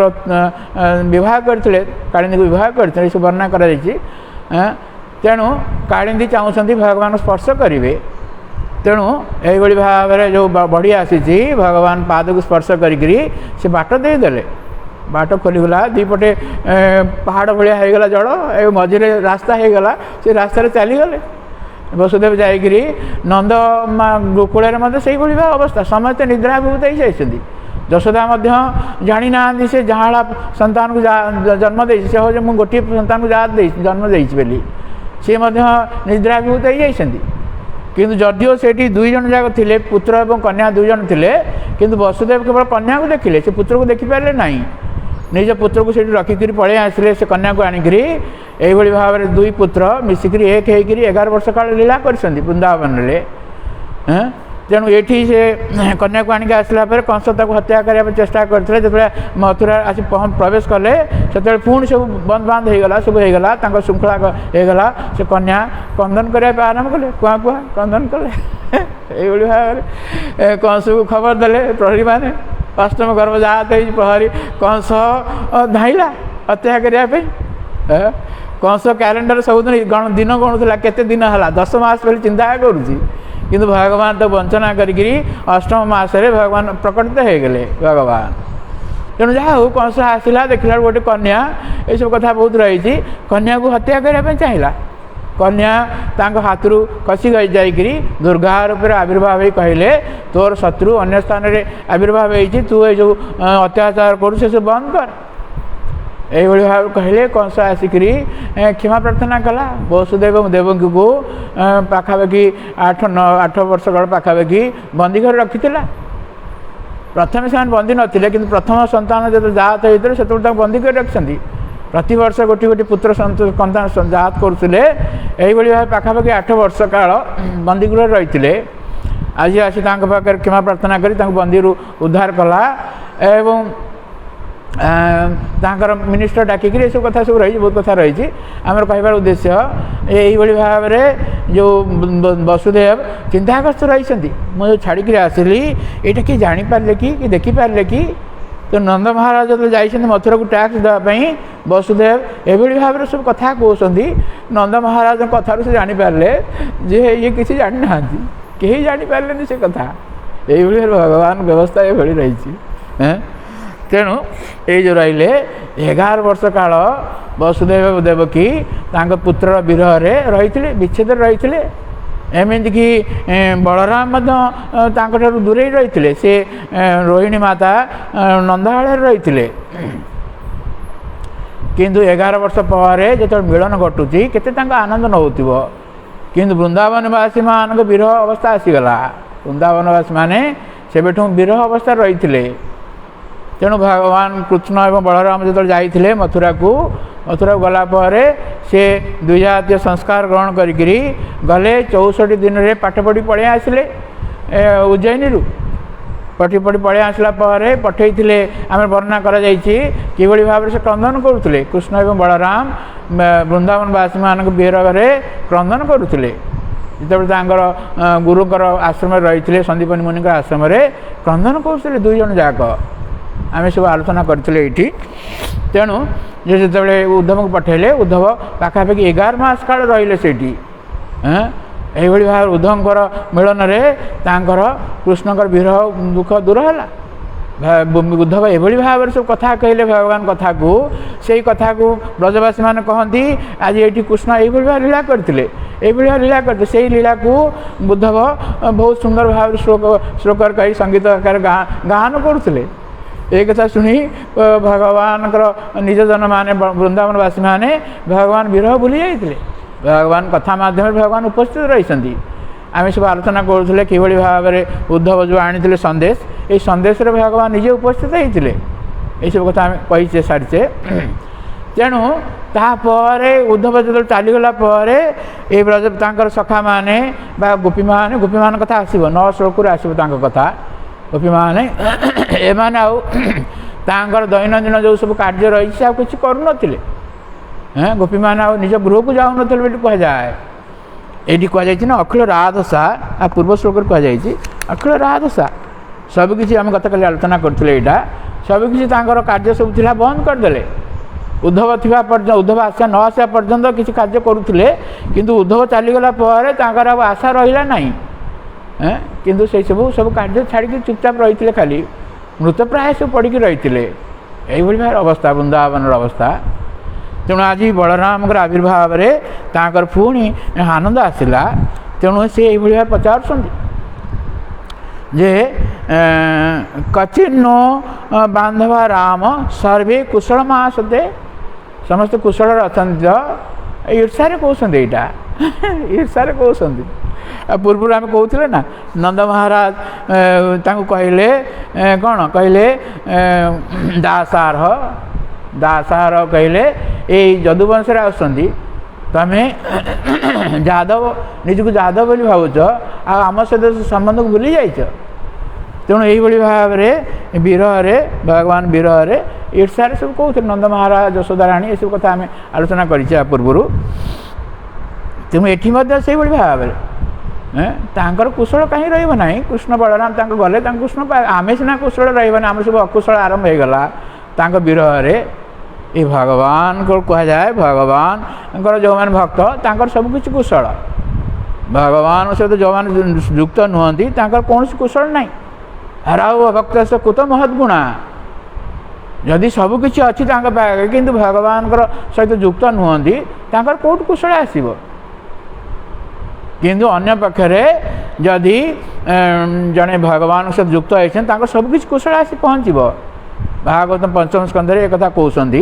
विवाह करते कालिंदी को विवाह करते वर्णना कर तेणु कालिंदी चाहूँगी भगवान स्पर्श करेंगे तेणु यही भाव में जो बढ़ी आसी भगवान पाद को स्पर्श करी से बाट देदेले बाट खोलीगला दीपटे पहाड़ भाया होगला जल ए मझे रास्ता होगला से रास्तार चलीगले वसुदेव जाकरी नंद गोकुल से भाव अवस्था समस्त निद्राभिभूत हो जाती यशोदा जानी ना से जहाँ संतान को जन्म दे से मुझे गोटे संतान को जन्म देली सी निद्राभिभूत हो जाती किंतु जदिओ से दुई जन जाक थे पुत्र और कन्या दुई जन थे किंतु वसुदेव केवल कन्या को देखिले से पुत्र को देखिपारे ना निज पुत्र को रखिक पलि आसिले से कन्या को आणिक यही भाव में दुई पुत्र मिसिक एक होकर 11 वर्ष काल लीला कर वृंदावन में तेणु ये से कन्या को आणिक आसला कंस हत्या करने चेष्टा करते जो मथुरा आसी प्रवेश कले से पुणी सब बंद बांध होगला सब होगला श्रृंखला होगला से कन्या कंदन करने आरंभ कले कुआ कुआ कंदन कले ये भाव में कंस को खबर देले प्रहरी मैंने अष्टम गर्भजात प्रहरी कंस धाइला हत्या करने कंस कैलेंडर सब दिन गणुला केते दिन है 10 मास पहले चिंता करुँच किंतु भगवान तो वंचना करी अष्टम मासरे भगवान प्रकटित हो गले भगवान तेणु जहाँ हो कंस आसला देखला गोटे कन्या ये सब कथा बहुत रही कन्या को हत्या करने चाहिए कन्या हाथ रू खसी गई जाकरी दुर्गा रूप आविर्भाव हो कहले तोर शत्रु अन्य स्थान में आविर्भाव हो तू ये जो अत्याचार करू से सब बंद कर यही भाव कहले कंस आसिक क्षमा प्रार्थना कला वसुदेव देवकी को पाखापाखि 8 वर्ष काल पाखापाखि बंदी घर रखी प्रथम से बंदी नथिले किंतु प्रथम संतान जो जात होते से बंदी कर रखी प्रति वर्ष गोटी गोटी पुत्र संतान जात करुले यही भाव पाखापाखि 8 वर्ष काल बंदी गृह रही आज आसी पाखे क्षमा प्रार्थना कर बंदी उद्धार कला एवं मिनिस्टर डाकिक सब कथा सब रही बहुत कथा रही आमर कहबार उद्देश्य यही भाव में जो वसुदेव चिंताग्रस्त रही मुझे छाड़ी आसली यहाँ किए जापारे कि देखिपारे कि तो नंद महाराज जो जाइए मथुरा को टैक्स देवाई वसुदेव एभली भाव में सब कथा कहते नंद महाराज कथार से जापारे जे ये किसी जानी ना कहीं जापारे से कथा यही भगवान व्यवस्था ये रही तेणु ये जो रही 11 वर्ष काल वसुदेव देवकी पुत्र विरह रही विच्छेद रही एमती कि बलराम दूरे रही से रोहिणी माता नंदाहाल रही किंतु 11 वर्ष पर जो मिलन घटुची केते आनंद नौ किंतु वृंदावनवासी मान विरह अवस्था आसीगला। वृंदावनवासी माने सेबेठू विरह अवस्था रही थे। तेणु भगवान कृष्ण एवं बलराम जो जाइए मथुरा को गलापर से द्विजातीय संस्कार ग्रहण करी गले 64 दिन रे पाठ पढ़ी पड़े आसिले उज्जैनी पढ़ी पढ़ी पड़े आसला पठे आम वर्णना कर भाव से क्रंदन करुले। कृष्ण एवं बलराम वृंदावनवासी मान विरह क्रंदन करुले। जितेबाला गुरुकर आश्रम रही संदीपनी मुनि आश्रम क्रंदन करुले दुई जन जाक आम सब आलोचना करते। तेणु जो उद्धव को पठेले उद्धव पाखापाखि 11 मास काल रहिले सेठी। यही भाव उद्धवकर मिलन तांकर कृष्णकर विरह दुख दूर है। उद्धव एभली भाव सब कथा कहले भगवान कथा को से कथा को ब्रजवासी मान कहती आज ये कृष्ण यही भाव लीला करते लीला करते से लीला को उद्धव बहुत सुंदर भाव श्लोक कही संगीत आकार गान करुले। एक कथा शुणी भगवान निज जन माने वृंदावनवासी माने भगवान विरह भूली जाते। भगवान कथा माध्यम भगवान उपस्थित रही आम सब आलोचना करुले कि भाव में उद्धव जो आनी संदेश ये संदेश भगवान निजे उपस्थित होते ये सब कथा कही सारीचे। तेणु तापर उद्धव जो चलीगला ये ब्रज सखा माने गोपी मान कथा आसो 9 श्लोक आसो कथा गोपी माने एमाने आउर दैनंदिन जो सब कार्य रही किसी करूनथिले। गोपी माने निज गृह को जाऊन कहुए ये कहुई ना अखिल राधसा आ पूर्व श्लोक कहुई अखिल राधसा सबकि आम गत काली आलोचना करते यहाँ सबकि कार्य सब थिला बंद करदे। उद्धव थिबा पर्यंत उद्धव आशा न आसा पर्यंत किसी कार्य करुले किंतु उद्धव चलीगला आशा रहा नहीं। किंतु से सब कार्य छाड़ी चुपचाप रही खाली मृत प्राय सब पड़ी रही यही भाव अवस्था वृंदावन अवस्था। तेणु आज बलराम आविर्भाव में पुणी आनंद आसला। तेणु से भाव पचार जे कचिन्नो बांधवा राम सर्वे कुशल महासते समस्त कुशल अच्छा ईर्षार कहते यहाँ ईर्षार कहते। पूर्व आम कहते ना नंद महाराज कहले कौन कहले दासार कहले ये जदुवंश आसुँच तमें जादव निजक जादव बोली भावुच आम सहित संबंध को भूली जाइच। तेणु यही भाव में विरह भगवान विरह ईर्षार सब कहते नंद महाराज यशोदा राणी ये सब कथा आम आलोचना कर पूर्व। तेणु ये भाव में कुशल कहीं रहा कृष्ण बलराम गले कृष्ण आम सीना कुशल रही आम सब अकुशल आरंभ होगला विरह ये भगवान को कह जाए भगवान जो मैंने भक्त सबकि कुशल भगवान सहित जो मैंने युक्त नुहति कौन कुशल ना हराऊ भक्त से कुत महद्गुणा जदि सबकि अच्छी किंतु भगवान सहित युक्त नुहति कौट कुशल आसब। किंतु अन्य पक्षरे जदि जड़े भगवान सहित युक्त होती सबकि कुशल आसी पहुँचब। भागवतम पंचम स्कंधे एक कथा कहते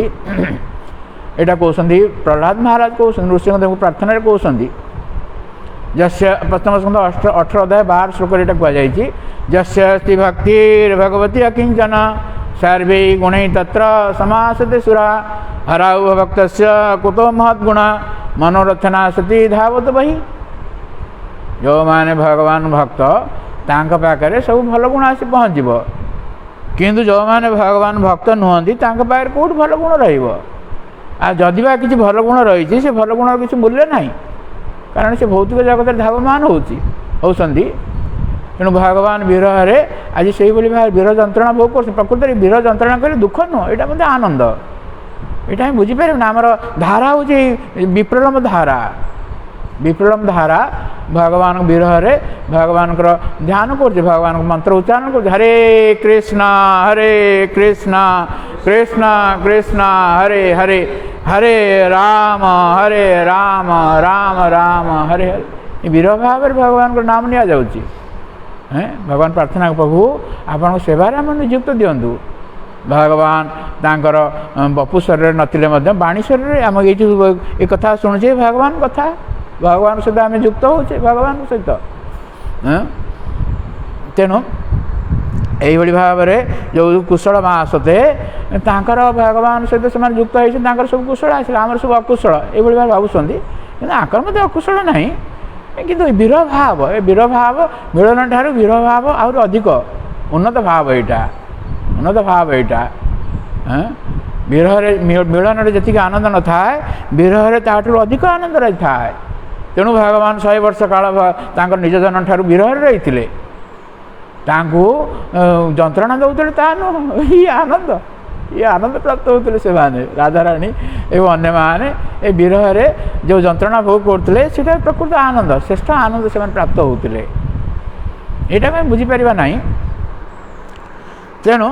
यहाँ कहते प्रहलाद महाराज कहते नृसिंहदेव प्रार्थना कहते जस्य प्रथम स्कंध 18 अध्याय 12 श्लोक यहाँ कहुई जस्ति भक्तिर्भगवती अकिंचन सर्वे गुण तत्र समासते सुरा हराऊ भक्त कुतो महद्गुण मनोरथना सती धावत बही। जो माने भगवान भक्त पाखे सब भल गुण आसी पहुँचब किंतु जो मैंने भगवान भक्त नुहति पाखे कौट भल गुण रदि बा कि भल गुण रही से भल गुण किसी मूल्य ना कारण से भौतिक जगत धावमान होती। तेणु भगवान विरह आज से भाव विरह जंत्रणा भोग कर प्रकृति विरह जंत्रणा कले दुख नुह यहाँ मत आनंद यहाँ बुझीपर आमर धारा हूँ विप्रलम्ब धारा भगवान विरह भगवान ध्यान कर भगवान मंत्र उच्चारण कर हरे कृष्णा कृष्णा कृष्णा हरे हरे हरे राम राम राम हरे हरे विरह भाव में भगवान को नाम नि जाऊँगी। भगवान प्रार्थना प्रभु आपण सेवार आम नियुक्त दिंतु भगवान बपु शरीर नथिले बाणी शरीर आम ये कथा शुणुचे भगवान कथा भगवान सहित आम युक्त होचे भगवान सहित तेणु यही भाव में जो कुशल महासते तांकर भगवान सहित से युक्त होकर सब कुशल आसला आम सब अकुशल ये भाव भावुँच कि आकर मत अकुशल ना कि वीर भाव ए वीर भाव मिलन ठार वीर भाव आहुरी अधिक उन्नत भाव यहाँ उन्नत भाव यहाँ विरह मिलन जी आनंद न थाए विरह ताठू अधिक आनंद रही थाए तेणु भगवान 100 वर्ष काल निज जन ठार विरह रही जंत्रणा दौले ता नुह ये आनंद प्राप्त होते से माने राधाराणी एवं अन्य माने ए विरह जो जंत्रणा भोग करते प्रकृत आनंद श्रेष्ठ आनंद से प्राप्त होते यहाँ बुझीपर ना तेणु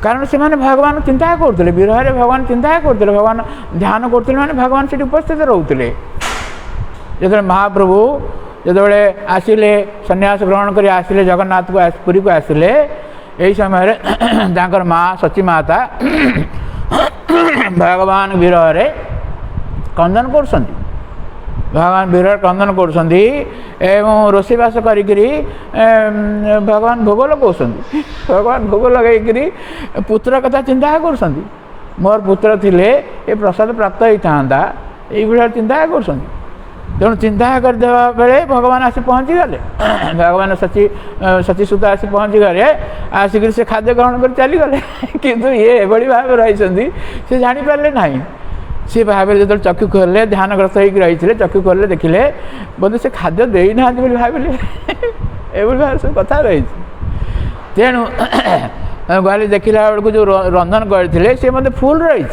कारण से भगवान चिंता करते विरह भगवान चिंता करते भगवान ध्यान करते माने भगवान से उपस्थित रोते जो महाप्रभु जो आसिले सन्यास ग्रहण कर आसिले जगन्नाथ को पुरी को आसिले यही समय माँ सची माता भगवान विरह कंदन कर भगवान विरह कंदन कर रोषेबास करी भगवान भोग लगाऊँ भगवान भोग लगे पुत्र कथा चिंता कर मोर पुत्र थिले ये प्रसाद प्राप्त होता ये चिंता कर तेणु चिंता करदेवा बेले भगवान आसी पहुँची गले भगवान सची सुता आसी पहुँची गले आसिक से खाद्य ग्रहण कर चली गले किंतु ये एभली भाव रही से जापारे ना सी भाव जो चक्षु खोले ध्यानग्रस्त होकर रही चक्षु खोले देखिले बोधे से खाद्य देना भाविले एभली भाव सब कथा रही तेणु गली देखला बेलू जो रंधन करते सी मत फुल रही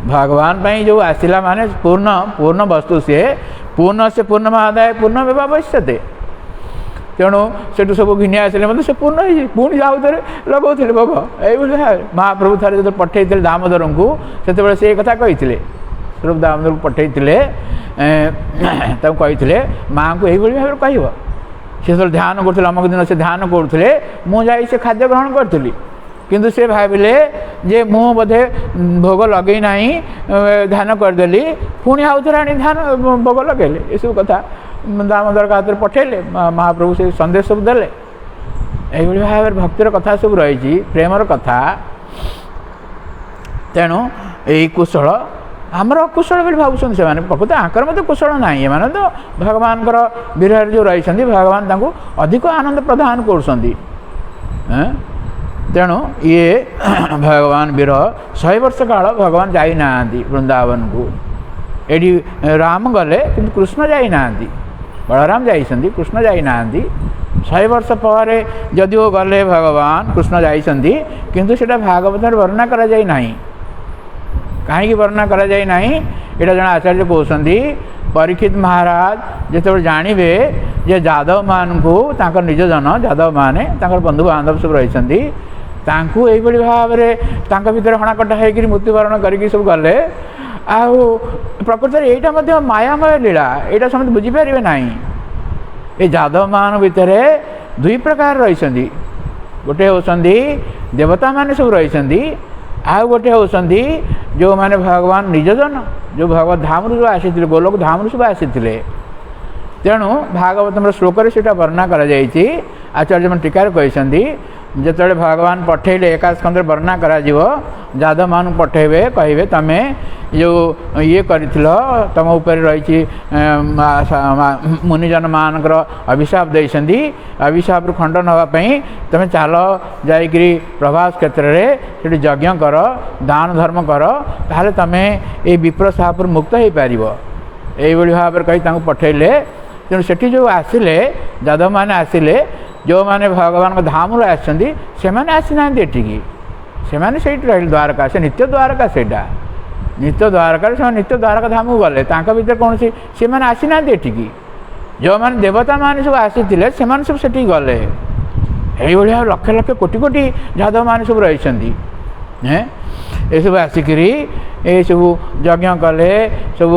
भगवान पाई जो आसला माने पूर्ण पूर्ण वस्तु से पूर्णमादाय पूर्ण व्यवश्यते तेणु से सब घिनी आसले मतलब से पूर्ण पुणी जाऊ थे लगाऊे भोग ये महाप्रभु थे जो पठे दामोदर को से कथा कही स्वरूप दामोदर को पठे कही माँ को यही भाव कह सी ध्यान करते अमुक दिन से ध्यान करुले मुझे खाद्य ग्रहण करी किंतु से भाविले जे मु बोधे भोग लगे ना ध्यान करदेली पुणी आउ थे आनी ध्यान भोग लगे ये सब कथा दामोदर का हाथ में पठेले महाप्रभु से संदेश सब देले यही भाव भक्तिर कथा सब रही प्रेमर कथा तेणु यही कुशल आमर अकुशल भी भावुँ से प्रकृत आंकर मत कुशल ना ये तो भगवान विरह जो रही भगवान अधिक आनंद प्रदान कर तेणु ये भगवान विरह 100 वर्ष काल भगवान जाना वृंदावन को ये राम गले कि कृष्ण जाना बलराम जाइछन्ति कृष्ण जाना 100 वर्ष पर जदि वो गले भगवान कृष्ण जाइछन्ति किंतु सेटा भागवत वर्णना करा जाय नाही कहीं वर्णना करा जाय नाही एटा जन आचार्य कहते परीक्षित महाराज जो जानवे जे जादव मान को निज जन जादव माने बंधु बांधव सब रही यही भाव में भितर हणाकटा होकर मृत्युवरण करके सब गले प्रकृत यहाँ मायामय लीला यहाँ समझ बुझीपारे ना ये जादव मान भितर दुई प्रकार रही गोटे होती देवता मान सब रही आउ गोटे होती जो माने भगवान निजजन जो भगवत धाम जो आसी गोलोक धाम सब आसी तेणु भागवत श्लोक से वर्णना कर आचार्य मन टीकार कहते जिते भगवान पठेले एकादश स्कंद वर्णना करा जादव मान पठेबे कहे तमें जो ये कर तुम उपर रही मुनिजन मानकर अभिशाप देती अभिशाप खंडन होगापी तुम्हें चाल जाकि प्रभास क्षेत्र में से यज्ञ कर दान धर्म कर ताहले तुम्हें ये विप्र साप मुक्त हो पार यही भाव कही पठेले तेणु से जो आसिले जादव मैंने आसिले जो मैंने भगवान धाम आसी एठिकी से रही द्वारका से नित्य द्वारका से नित्य द्वारका से नित्य द्वारका धाम को गले भर कौन सी आसी ना एठिकी जो मैंने देवता मान सब आसी सब से गले यही लक्ष लक्ष कोटि कोटि जादव मान सब रही ये सब आसिक ये सब यज्ञ कले सब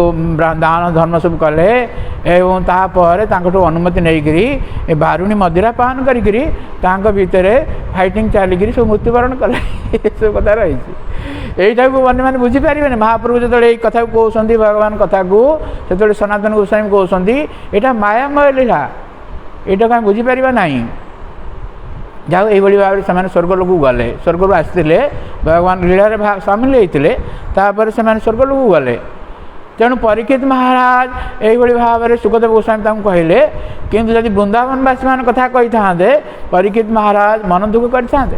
दान धर्म सब कले एवं तापर अनुमति नहीं बारुणी मदिरा पान करी भितर फाइटिंग चलिकी सब मृत्युवरण कले ये सब कथा रही এইটা ଅନ୍ୟମାନେ ବୁଝିପାରିବେନି। ମହାପ୍ରଭୁ ଯେତେବେଳେ ଏଇ କଥାକୁ କହୁଛନ୍ତି ଭଗବାନ କଥାକୁ, ସେତେବେଳେ ସନାତନ ଗୋସ୍ୱାମୀ କହୁଛନ୍ତି ଏଇଟା ମାୟାମୟ ଲୀଳା, ଏଇଟା କାହିଁ ବୁଝିପାରିବା ନାହିଁ। ଯାହା ଏଇଭଳି ଭାବରେ ସେମାନେ ସ୍ୱର୍ଗଲୋକକୁ ଗଲେ, ସ୍ୱର୍ଗରୁ ଆସିଥିଲେ, ଭଗବାନ ଲୀଳାରେ ସାମିଲ ହେଇଥିଲେ, ତାପରେ ସେମାନେ ସ୍ୱର୍ଗଲୋକକୁ ଗଲେ। ତେଣୁ ପରୀକ୍ଷିତ ମହାରାଜ ଏଇଭଳି ଭାବରେ ସୁଖଦେବ ଗୋସ୍ୱାମୀ ତାଙ୍କୁ କହିଲେ, କିନ୍ତୁ ଯଦି ବୃନ୍ଦାବନବାସୀମାନଙ୍କ କଥା କହିଥାନ୍ତେ ପରୀକ୍ଷିତ ମହାରାଜ ମନ ଦୁଃଖ କରିଥାନ୍ତେ।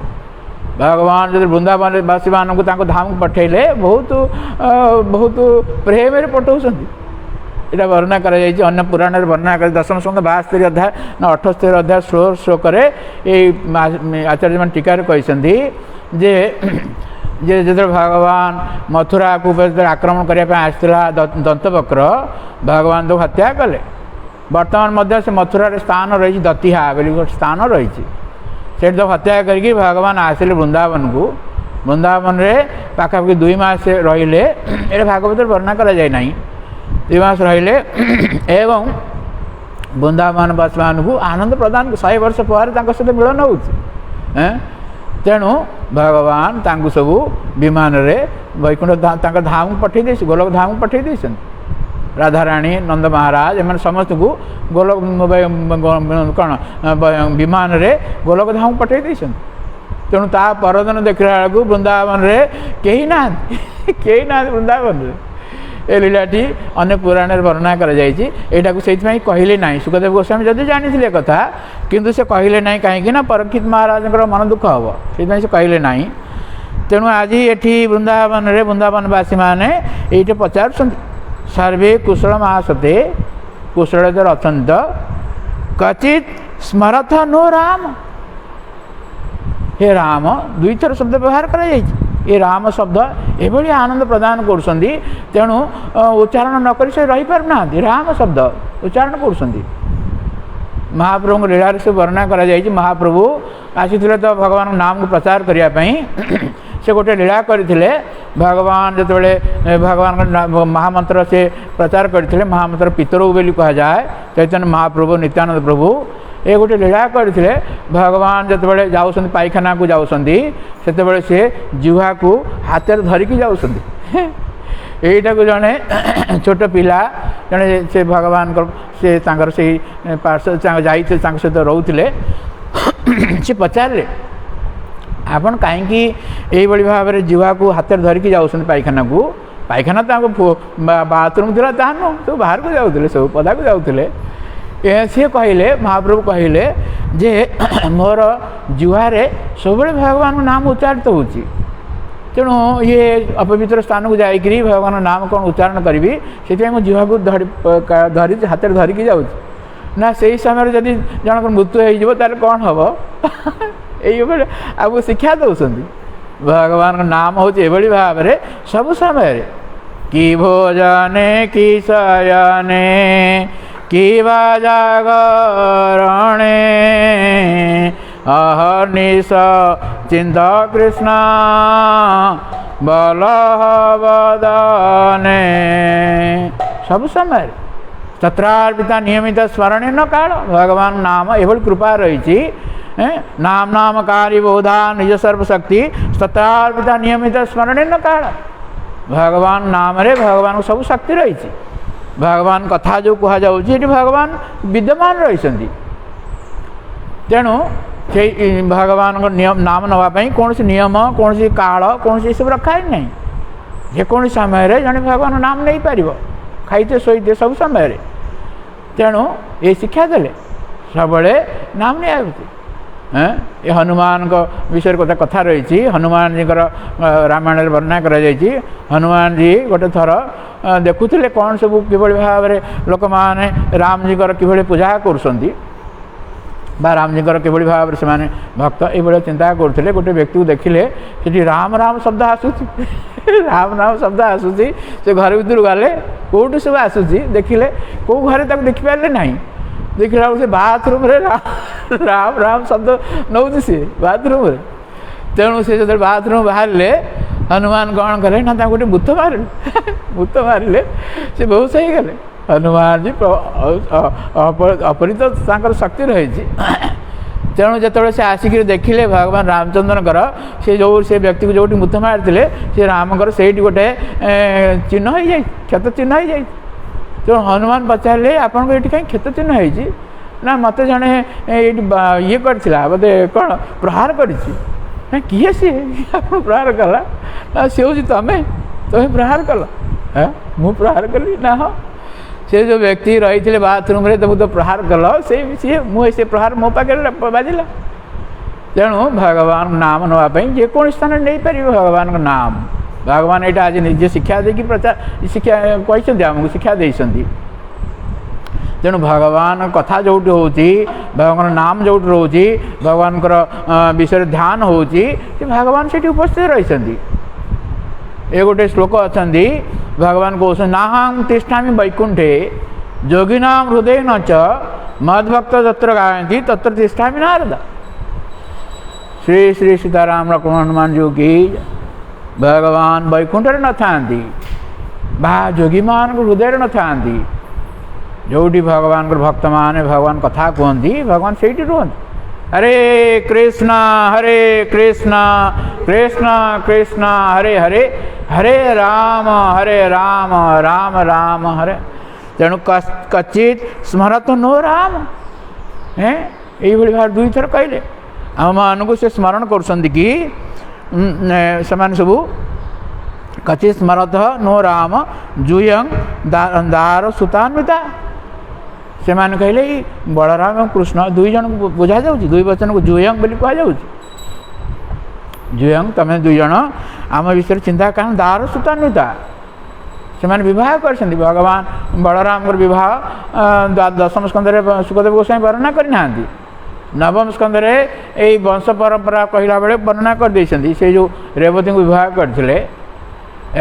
ଭଗବାନ ଯଦି ବୃନ୍ଦାବନବାସୀମାନଙ୍କୁ ତାଙ୍କ ଧାମକୁ ପଠାଇଲେ ବହୁତ ପ୍ରେମରେ ପଠାଉଛନ୍ତି। ଏଇଟା ବର୍ଣ୍ଣନା କରାଯାଇଛି ଅନ୍ୟ ପୁରାଣରେ ବର୍ଣ୍ଣନା କରାଯାଇଛି। ଦଶମ ସ୍କନ୍ଧ 72 ଅଧ୍ୟାୟ ନା 78 ଅଧ୍ୟାୟ ଶ୍ଲୋକରେ ଏଇ ଆଚାର୍ଯ୍ୟମାନେ ଟୀକାରେ କହିଛନ୍ତି ଯେ ଯେତେବେଳେ ଭଗବାନ ମଥୁରାକୁ ଯେତେବେଳେ ଆକ୍ରମଣ କରିବା ପାଇଁ ଆସିଥିଲା ଦନ୍ତବକ୍ର, ଭଗବାନ ତାକୁ ହତ୍ୟା କଲେ। ବର୍ତ୍ତମାନ ମଧ୍ୟ ସେ ମଥୁରାରେ ସ୍ଥାନ ରହିଛି, ଦତିହା ବୋଲି ଗୋଟେ ସ୍ଥାନ ରହିଛି, ସେଠି ତାକୁ ହତ୍ୟା କରିକି ଭଗବାନ ଆସିଲେ ବୃନ୍ଦାବନକୁ। ବୃନ୍ଦାବନରେ ପାଖାପାଖି 2 ମାସ ରହିଲେ, ଏଇଟା ଭାଗବତରେ ବର୍ଣ୍ଣନା କରାଯାଇ ନାହିଁ। 2 ମାସ ରହିଲେ ଏବଂ ବୃନ୍ଦାବନବାସୀମାନଙ୍କୁ ଆନନ୍ଦ ପ୍ରଦାନ, 100 ବର୍ଷ ପରେ ତାଙ୍କ ସହିତ ମିଳନ ହେଉଛି। ତେଣୁ ଭଗବାନ ତାଙ୍କୁ ସବୁ ବିମାନରେ ବୈକୁଣ୍ଠ ତାଙ୍କ ଧାମକୁ ପଠାଇ ଦେଇଛି, ଗୋଲକ ଧାମକୁ ପଠାଇ ଦେଇଛନ୍ତି। ରାଧାରାଣୀ, ନନ୍ଦ ମହାରାଜ ଏମାନେ ସମସ୍ତଙ୍କୁ ଗୋଲକ କ'ଣ ବିମାନରେ ଗୋଲକ ଧାମକୁ ପଠାଇ ଦେଇଛନ୍ତି। ତେଣୁ ତା ପରଦିନ ଦେଖିଲା ବେଳକୁ ବୃନ୍ଦାବନରେ କେହି ନାହାନ୍ତି, କେହି ନାହାନ୍ତି ବୃନ୍ଦାବନରେ। ଏ ଲୀଳାଟି ଅନ୍ୟ ପୁରାଣରେ ବର୍ଣ୍ଣନା କରାଯାଇଛି। ଏଇଟାକୁ ସେଇଥିପାଇଁ କହିଲେ ନାହିଁ। ସୁଖଦେବ ଗୋସ୍ୱାମୀ ଯଦି ଜାଣିଥିଲେ କଥା, କିନ୍ତୁ ସେ କହିଲେ ନାହିଁ, କାହିଁକି ନା ପରୀକ୍ଷିତ ମହାରାଜଙ୍କର ମନ ଦୁଃଖ ହେବ, ସେଇଥିପାଇଁ ସେ କହିଲେ ନାହିଁ। ତେଣୁ ଆଜି ଏଠି ବୃନ୍ଦାବନରେ ବୃନ୍ଦାବନବାସୀମାନେ ଏଇଠି ପଚାରୁଛନ୍ତି, ସର୍ବେ କୁଶଳ ମହାସତେ, କୁଶଳ ଅଛନ୍ତି ତ, କ୍ୱଚିତ୍ ସ୍ମରଥ नो ରାମ। ହେ ରାମ 2 ଥର ଶବ୍ଦ ବ୍ୟବହାର କରାଯାଇଛି। ଏ ରାମ ଶବ୍ଦ ଏଭଳି ଆନନ୍ଦ ପ୍ରଦାନ କରୁଛନ୍ତି, ତେଣୁ ଉଚ୍ଚାରଣ ନକରି ସେ ରହିପାରୁନାହାନ୍ତି, ରାମ ଶବ୍ଦ ଉଚ୍ଚାରଣ କରୁଛନ୍ତି। ମହାପ୍ରଭୁଙ୍କ ଲୀଳାରେ ସେ ବର୍ଣ୍ଣନା କରାଯାଇଛି। ମହାପ୍ରଭୁ ଆସିଥିଲେ ତ ଭଗବାନଙ୍କ ନାମକୁ ପ୍ରଚାର କରିବା ପାଇଁ, ସେ ଗୋଟେ ଲୀଳା କରିଥିଲେ। ଭଗବାନ ଯେତେବେଳେ ଭଗବାନଙ୍କ ମହାମନ୍ତ୍ର ସେ ପ୍ରଚାର କରିଥିଲେ, ମହାମନ୍ତ୍ର ପିତରଉ ବୋଲି କୁହାଯାଏ। ଚୈତନ୍ୟ ମହାପ୍ରଭୁ, ନିତ୍ୟାନନ୍ଦ ପ୍ରଭୁ ଏ ଗୋଟେ ଲୀଳା କରିଥିଲେ। ଭଗବାନ ଯେତେବେଳେ ଯାଉଛନ୍ତି ପାଇଖାନାକୁ ଯାଉଛନ୍ତି, ସେତେବେଳେ ସେ ଜିହ୍ୱାକୁ ହାତରେ ଧରିକି ଯାଉଛନ୍ତି। ଏଇଟାକୁ ଜଣେ ଛୋଟ ପିଲା ଜଣେ ସେ ଭଗବାନଙ୍କର ସେ ତାଙ୍କର ସେଇ ଯାଇଥିଲେ, ତାଙ୍କ ସହିତ ରହୁଥିଲେ। ସେ ପଚାରିଲେ, ଆପଣ କାହିଁକି ଏଇଭଳି ଭାବରେ ଜିହ୍ୱାକୁ ହାତରେ ଧରିକି ଯାଉଛନ୍ତି ପାଇଖାନାକୁ? ପାଇଖାନା ତାଙ୍କ ବାଥରୁମ୍ ଥିଲା, ତାହା ନୁହଁ, ସବୁ ବାହାରକୁ ଯାଉଥିଲେ, ସବୁ ପଦାକୁ ଯାଉଥିଲେ। ସିଏ କହିଲେ, ମହାପ୍ରଭୁ କହିଲେ ଯେ ମୋର ଜିହ୍ୱାରେ ସବୁବେଳେ ଭଗବାନଙ୍କ ନାମ ଉଚ୍ଚାରିତ ହେଉଛି, ତେଣୁ ଇଏ ଅପବିତ୍ର ସ୍ଥାନକୁ ଯାଇକରି ଭଗବାନଙ୍କ ନାମ କ'ଣ ଉଚ୍ଚାରଣ କରିବି, ସେଥିପାଇଁ ମୁଁ ଜିହ୍ୱାକୁ ଧରିଛି, ହାତରେ ଧରିକି ଯାଉଛି। ନା ସେଇ ସମୟରେ ଯଦି ଜଣଙ୍କର ମୃତ୍ୟୁ ହେଇଯିବ ତାହେଲେ କ'ଣ ହେବ? ଏଇଭଳି ଆମକୁ ଶିକ୍ଷା ଦେଉଛନ୍ତି। ଭଗବାନଙ୍କ ନାମ ହେଉଛି ଏଭଳି ଭାବରେ ସବୁ ସମୟରେ, କି ଭୋଜନେ କି ଶୟନେ କିବା ଜାଗରଣେ ଅହର୍ନିଶ ଚିନ୍ତ କୃଷ୍ଣ ବଲବଦନେ। ସବୁ ସମୟରେ ତତ୍ରାର୍ପିତା ନିୟମିତ ସ୍ମରଣେ ନ କାଳ। ଭଗବାନ ନାମ ଏଭଳି କୃପା ରହିଛି। ନାମ ନାମକାରୀ ବୋଧା ନିଜ ସର୍ବଶକ୍ତି ତତ୍ରାର୍ପିତା ନିୟମିତ ସ୍ମରଣେ ନ କାଳ। ଭଗବାନ ନାମରେ ଭଗବାନଙ୍କ ସବୁ ଶକ୍ତି ରହିଛି। ଭଗବାନ କଥା ଯେଉଁ କୁହାଯାଉଛି, ଏଠି ଭଗବାନ ବିଦ୍ୟମାନ ରହିଛନ୍ତି। ତେଣୁ ସେଇ ଭଗବାନଙ୍କ ନାମ ନେବା ପାଇଁ କୌଣସି ନିୟମ, କୌଣସି କାଳ, କୌଣସି ଏସବୁ ରଖା ହେଇ ନାହିଁ। ଯେକୌଣସି ସମୟରେ ଜଣେ ଭଗବାନଙ୍କ ନାମ ନେଇପାରିବ, ଖାଇତେ ଶୋଇତେ ସବୁ ସମୟରେ। ତେଣୁ ଏ ଶିକ୍ଷା ଦେଲେ ସବୁବେଳେ ନାମ ନିଆଯାଉଛି। ଏ ହନୁମାନଙ୍କ ବିଷୟରେ ଗୋଟେ କଥା ରହିଛି। ହନୁମାନଜୀଙ୍କର ରାମାୟଣରେ ବର୍ଣ୍ଣନା କରାଯାଇଛି। ହନୁମାନଜୀ ଗୋଟେ ଥର ଦେଖୁଥିଲେ କ'ଣ ସବୁ କିଭଳି ଭାବରେ ଲୋକମାନେ ରାମଜୀଙ୍କର କିଭଳି ପୂଜା କରୁଛନ୍ତି, ବା ରାମଜୀଙ୍କର କିଭଳି ଭାବରେ ସେମାନେ ଭକ୍ତ, ଏଇଭଳିଆ ଚିନ୍ତା କରୁଥିଲେ। ଗୋଟେ ବ୍ୟକ୍ତିକୁ ଦେଖିଲେ ସେଠି ରାମ ରାମ ଶବ୍ଦ ଆସୁଛି, ରାମ ରାମ ଶବ୍ଦ ଆସୁଛି। ସେ ଘର ଭିତରୁ ଗଲେ, କେଉଁଠୁ ସବୁ ଆସୁଛି ଦେଖିଲେ, କେଉଁ ଘରେ ତାକୁ ଦେଖିପାରିଲେ ନାହିଁ। ଦେଖିଲା ବେଳକୁ ସେ ବାଥରୁମ୍ରେ ରାମ ରାମ ଶବ୍ଦ ନେଉଛି ସିଏ ବାଥରୁମ୍ରେ। ତେଣୁ ସେ ଯେତେବେଳେ ବାଥରୁମ୍ ବାହାରିଲେ, ହନୁମାନ କ'ଣ କଲେ ନା ତାଙ୍କୁ ଗୋଟେ ଭୂତ ମାରିଲେ। ଭୂତ ମାରିଲେ, ସେ ବେହୋସ ହେଇଗଲେ। ହନୁମାନଜୀ ଅପରିତ ତାଙ୍କର ଶକ୍ତି ରହିଛି। तेणु जो से आसिक देखिले भगवान रामचंद्रकर से व्यक्ति को जो मुथ मारी से रामकर से गोटे चिन्ह हो जाए क्षत चिन्ह हो जाए। तेणु हनुमान पचारे आपन को ये कहीं क्षत चिन्ह होती ना मत जड़े ये करता बोधे कौन प्रहार कर किए सी आप प्रहार कला सी हूँ तुम्हें तुम्हें प्रहार कल मु प्रहार कली ना हाँ से जो व्यक्ति रही थे बाथरूम रे तो प्रहार कल से मुझे प्रहार मो पाखे बाजिला। तेणु भगवान नाम नापी जेको स्थान नहीं पार भगवान नाम भगवान यहाँ आज निजे शिक्षा देकी प्रचार शिक्षा कहते आमको शिक्षा देती। तेणु भगवान कथा जो भगवान नाम जो रोचे भगवान विषय ध्यान होची भगवान से उपस्थित रही। ये गोटे श्लोक अच्छा भगवान कहते नाहं तिष्ठामि वैकुंठे योगिनां हृदय न च मद्भक्त तत्र गायन्ति तत्र तिष्ठामि नारद। श्री श्री सीताराम लक्ष्मण हनुमान जी की भगवान वैकुंठ न था योगी मान हृदय न था जो भगवान भक्त मान भगवान कथा कहती भगवान से रुहत। हरे कृष्ण कृष्ण कृष्ण हरे हरे हरे राम राम राम हरे। तेणु कचित स्मरत नो राम है ये भाव दुई थर कहले आम मानक से स्मरण कर सबू कचित स्मरत नो राम जूयं दार सुतान्विता से मैंने कहले बलराम और कृष्ण दुई जन बुझा जा दुई वचन को जूयं बोली कह जूयं तमें दुई जन आम विषय चिंता कारण दार सुतान्विता से मैंने बह कर भगवान बलराम बह दशम स्कंदे सुखदेव गोस्वामी वर्णना करना नवम स्कंदे यही वंश परंपरा कहला बेले वर्णना कर देते से जो रेवती को बह करते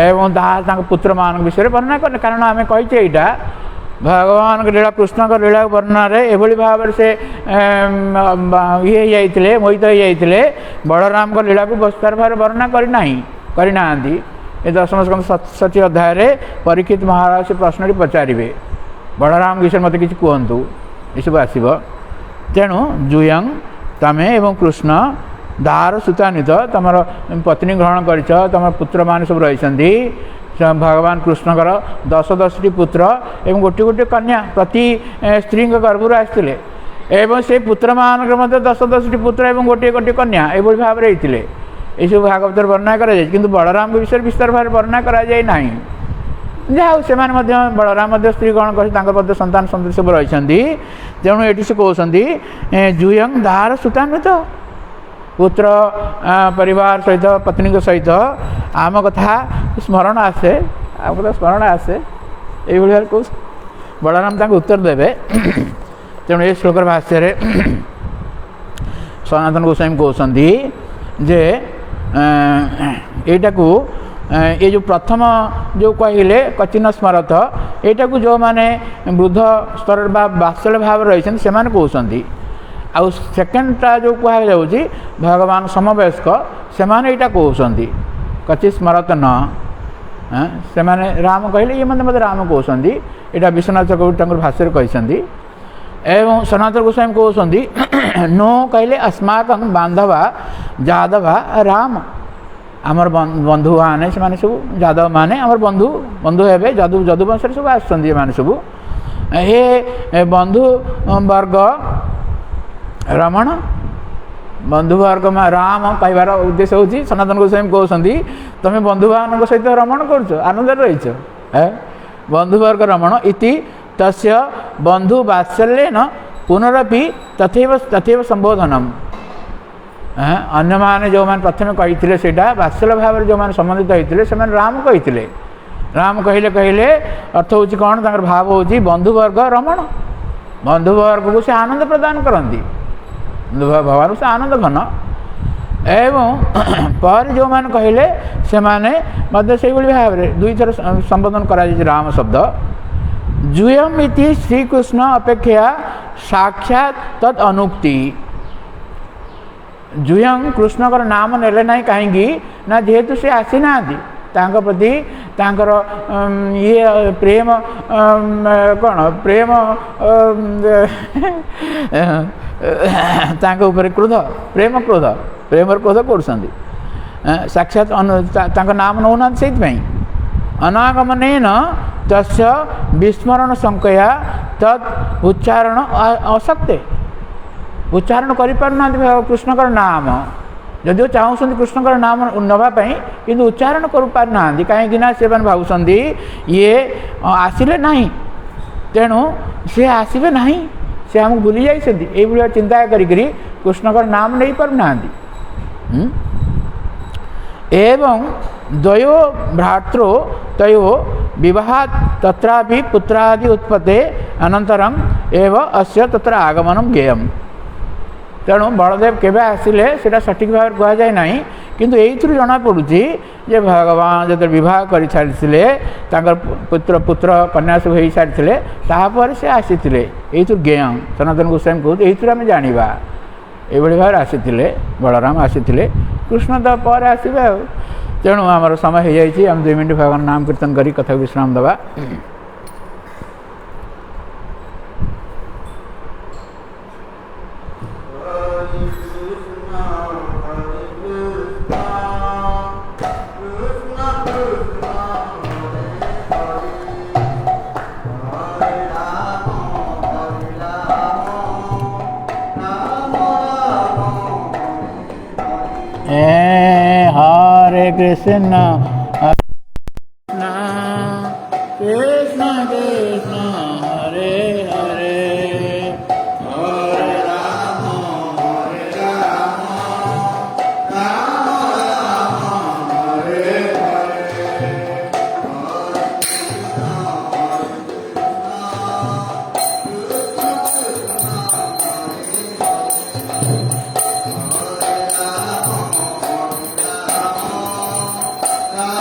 एवं तार पुत्र मान विषय वर्णना कर कारण आम कहीचे यहाँ भगवान लीला कृष्ण लीला वर्णना एभली भाव से ये जाइए मोहित हो जाते बलराम लीला को विस्तार भाव वर्णना करना ये दशम स्कंद 67 अध्याय परीक्षित महाराज से प्रश्न पचारे बलराम विषय मत कि कहतु ये सब आसब। तेणु जूयं तमें एवं कृष्ण दार सुतान्वित तुम पत्नी ग्रहण कर तुम पुत्र मान सब रही भगवान कृष्णकर 10-10टी पुत्र एवं गोटे गोटे कन्या प्रति स्त्री गर्भर आसते एवं से पुत्र मान 10-10टी पुत्र एवं गोटे गोटे कन्या ये भाव में होते ये सब भागवत वर्णना कर बलराम विषय विस्तार भाव वर्णना कराए ना जहाँ से बलराम स्त्री ग्रहण कर संतान संतति सब रही। तेणु ये से कहते जूयं दार सुतान्वित पुत्र परिवार सहित पत्नी सहित आम कथा स्मरण आसे आम कथा स्मरण आसे ये कह बलराम तक उत्तर देवे। तेणु ये श्लोकर भाष्य सनातन गोस्वामी कहते जे यटा को ये जो प्रथम जो कहले कचिन स्मरत यहाँ को जो मैंने वृद्ध स्तर बात्सल्य भाव रही से कहते आउ सेकेंडटा जो कहुच्छी भगवान समवयस्क से यहाँ कहते कचि स्मरत न से राम कहले ये मत राम कहते यहाँ विश्वनाथ चक्रवर्ती भाष्य कहते एवं सनातन गोस्वामी कहते नो कहले अस्माक बांधवा जादवा राम आमर बंधु मैंने से सब जादव मैंने आमर बंधु बंधु हे जदु जदुवंश सब आसने सब ये बंधु वर्ग रमण बंधुवर्ग में राम कहबार उद्देश्य हूँ सनातन गोस्वामी कहते तुम्हें बंधु मान सहित रमण कर आनंद रही बंधुवर्ग रमण इति तस्य बंधु वात्सल्येन पुनरपि तथैव तथैव संबोधनम अन्य माने जो मैंने प्रथम कही से वात्सल्य भाव में जो मैंने संबंधित होते से राम कही राम कहले कहले अर्थ हूँ कौन तर भाव हूँ बंधुवर्ग रमण बंधुवर्ग को से आनंद प्रदान करती भगवान से आनंद घन एवं पर जो मैंने कहले से मैंने से भाव में दुई थर संबोधन कर राम शब्द जूयम इति श्रीकृष्ण अपेक्षा साक्षात तद अनुक्ति जूयं कृष्णकर नाम नेले ना कहीं ना जेहेतु से आसी ना प्रति तांकर ये प्रेम कौन प्रेम ତାଙ୍କ ଉପରେ କ୍ରୋଧ ପ୍ରେମ କ୍ରୋଧ କରୁଛନ୍ତି ସାକ୍ଷାତ ତାଙ୍କ ନାମ ନେଉନାହାନ୍ତି ସେଇଥିପାଇଁ ଅନାଗମନେନ ତସ୍ୟ ବିସ୍ମରଣ ସଂଖ୍ୟା ତତ୍ ଉଚ୍ଚାରଣ ଅଶକ୍ତେ ଉଚ୍ଚାରଣ କରିପାରୁନାହାନ୍ତି କୃଷ୍ଣଙ୍କର ନାମ ଯଦିଓ ଚାହୁଁଛନ୍ତି କୃଷ୍ଣଙ୍କର ନାମ ନେବା ପାଇଁ କିନ୍ତୁ ଉଚ୍ଚାରଣ କରିପାରୁନାହାନ୍ତି କାହିଁକିନା ସେମାନେ ଭାବୁଛନ୍ତି ଇଏ ଆସିଲେ ନାହିଁ ତେଣୁ ସେ ଆସିବେ ନାହିଁ ସେ ଆମକୁ ଭୁଲି ଯାଇଛନ୍ତି ଏଇଭଳିଆ ଚିନ୍ତା କରିକିରି କୃଷ୍ଣଙ୍କର ନାମ ନେଇପାରୁନାହାନ୍ତି ଏବଂ ଦ୍ୱୟୋ ଭ୍ରାତୃ ତୟୋ ବିବାହାତ୍ ତତ୍ରାପି ପୁତ୍ରାଦି ଉତ୍ପତ୍ତେ ଅନନ୍ତରଂ ଏବ ଅସ୍ୟ ତତ୍ର ଆଗମନଂ ଜ୍ଞେୟମ୍ ତେଣୁ ବଳଦେବ କେବେ ଆସିଲେ ସେଇଟା ସଠିକ୍ ଭାବରେ କୁହାଯାଏ ନାହିଁ କିନ୍ତୁ ଏଇଥିରୁ ଜଣାପଡ଼ୁଛି ଯେ ଭଗବାନ ଯେତେବେଳେ ବିବାହ କରିସାରିଥିଲେ ତାଙ୍କର ପୁତ୍ର କନ୍ୟା ସବୁ ହୋଇସାରିଥିଲେ ତାପରେ ସେ ଆସିଥିଲେ ଏଇଥିରୁ ଜ୍ଞେୟ ସନାତନ ଗୋସ୍ୱାମୀ କହୁଛି ଏଇଥିରୁ ଆମେ ଜାଣିବା ଏଇଭଳି ଭାବରେ ଆସିଥିଲେ ବଳରାମ ଆସିଥିଲେ କୃଷ୍ଣ ତ ପରେ ଆସିବେ ଆଉ ତେଣୁ ଆମର ସମୟ ହୋଇଯାଇଛି ଆମେ 2 ମିନିଟ୍ ଭଗବାନ ନାମ କୀର୍ତ୍ତନ କରି କଥାକୁ ବିଶ୍ରାମ ଦେବା Hare Krishna Krishna Krishna Hare Hare Hare Rama Hare Rama Rama Rama Hare Hare Hare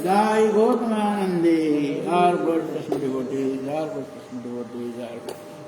Jai Gautamaనందే, all good Krishna devotees, all good Krishna devotees, all good.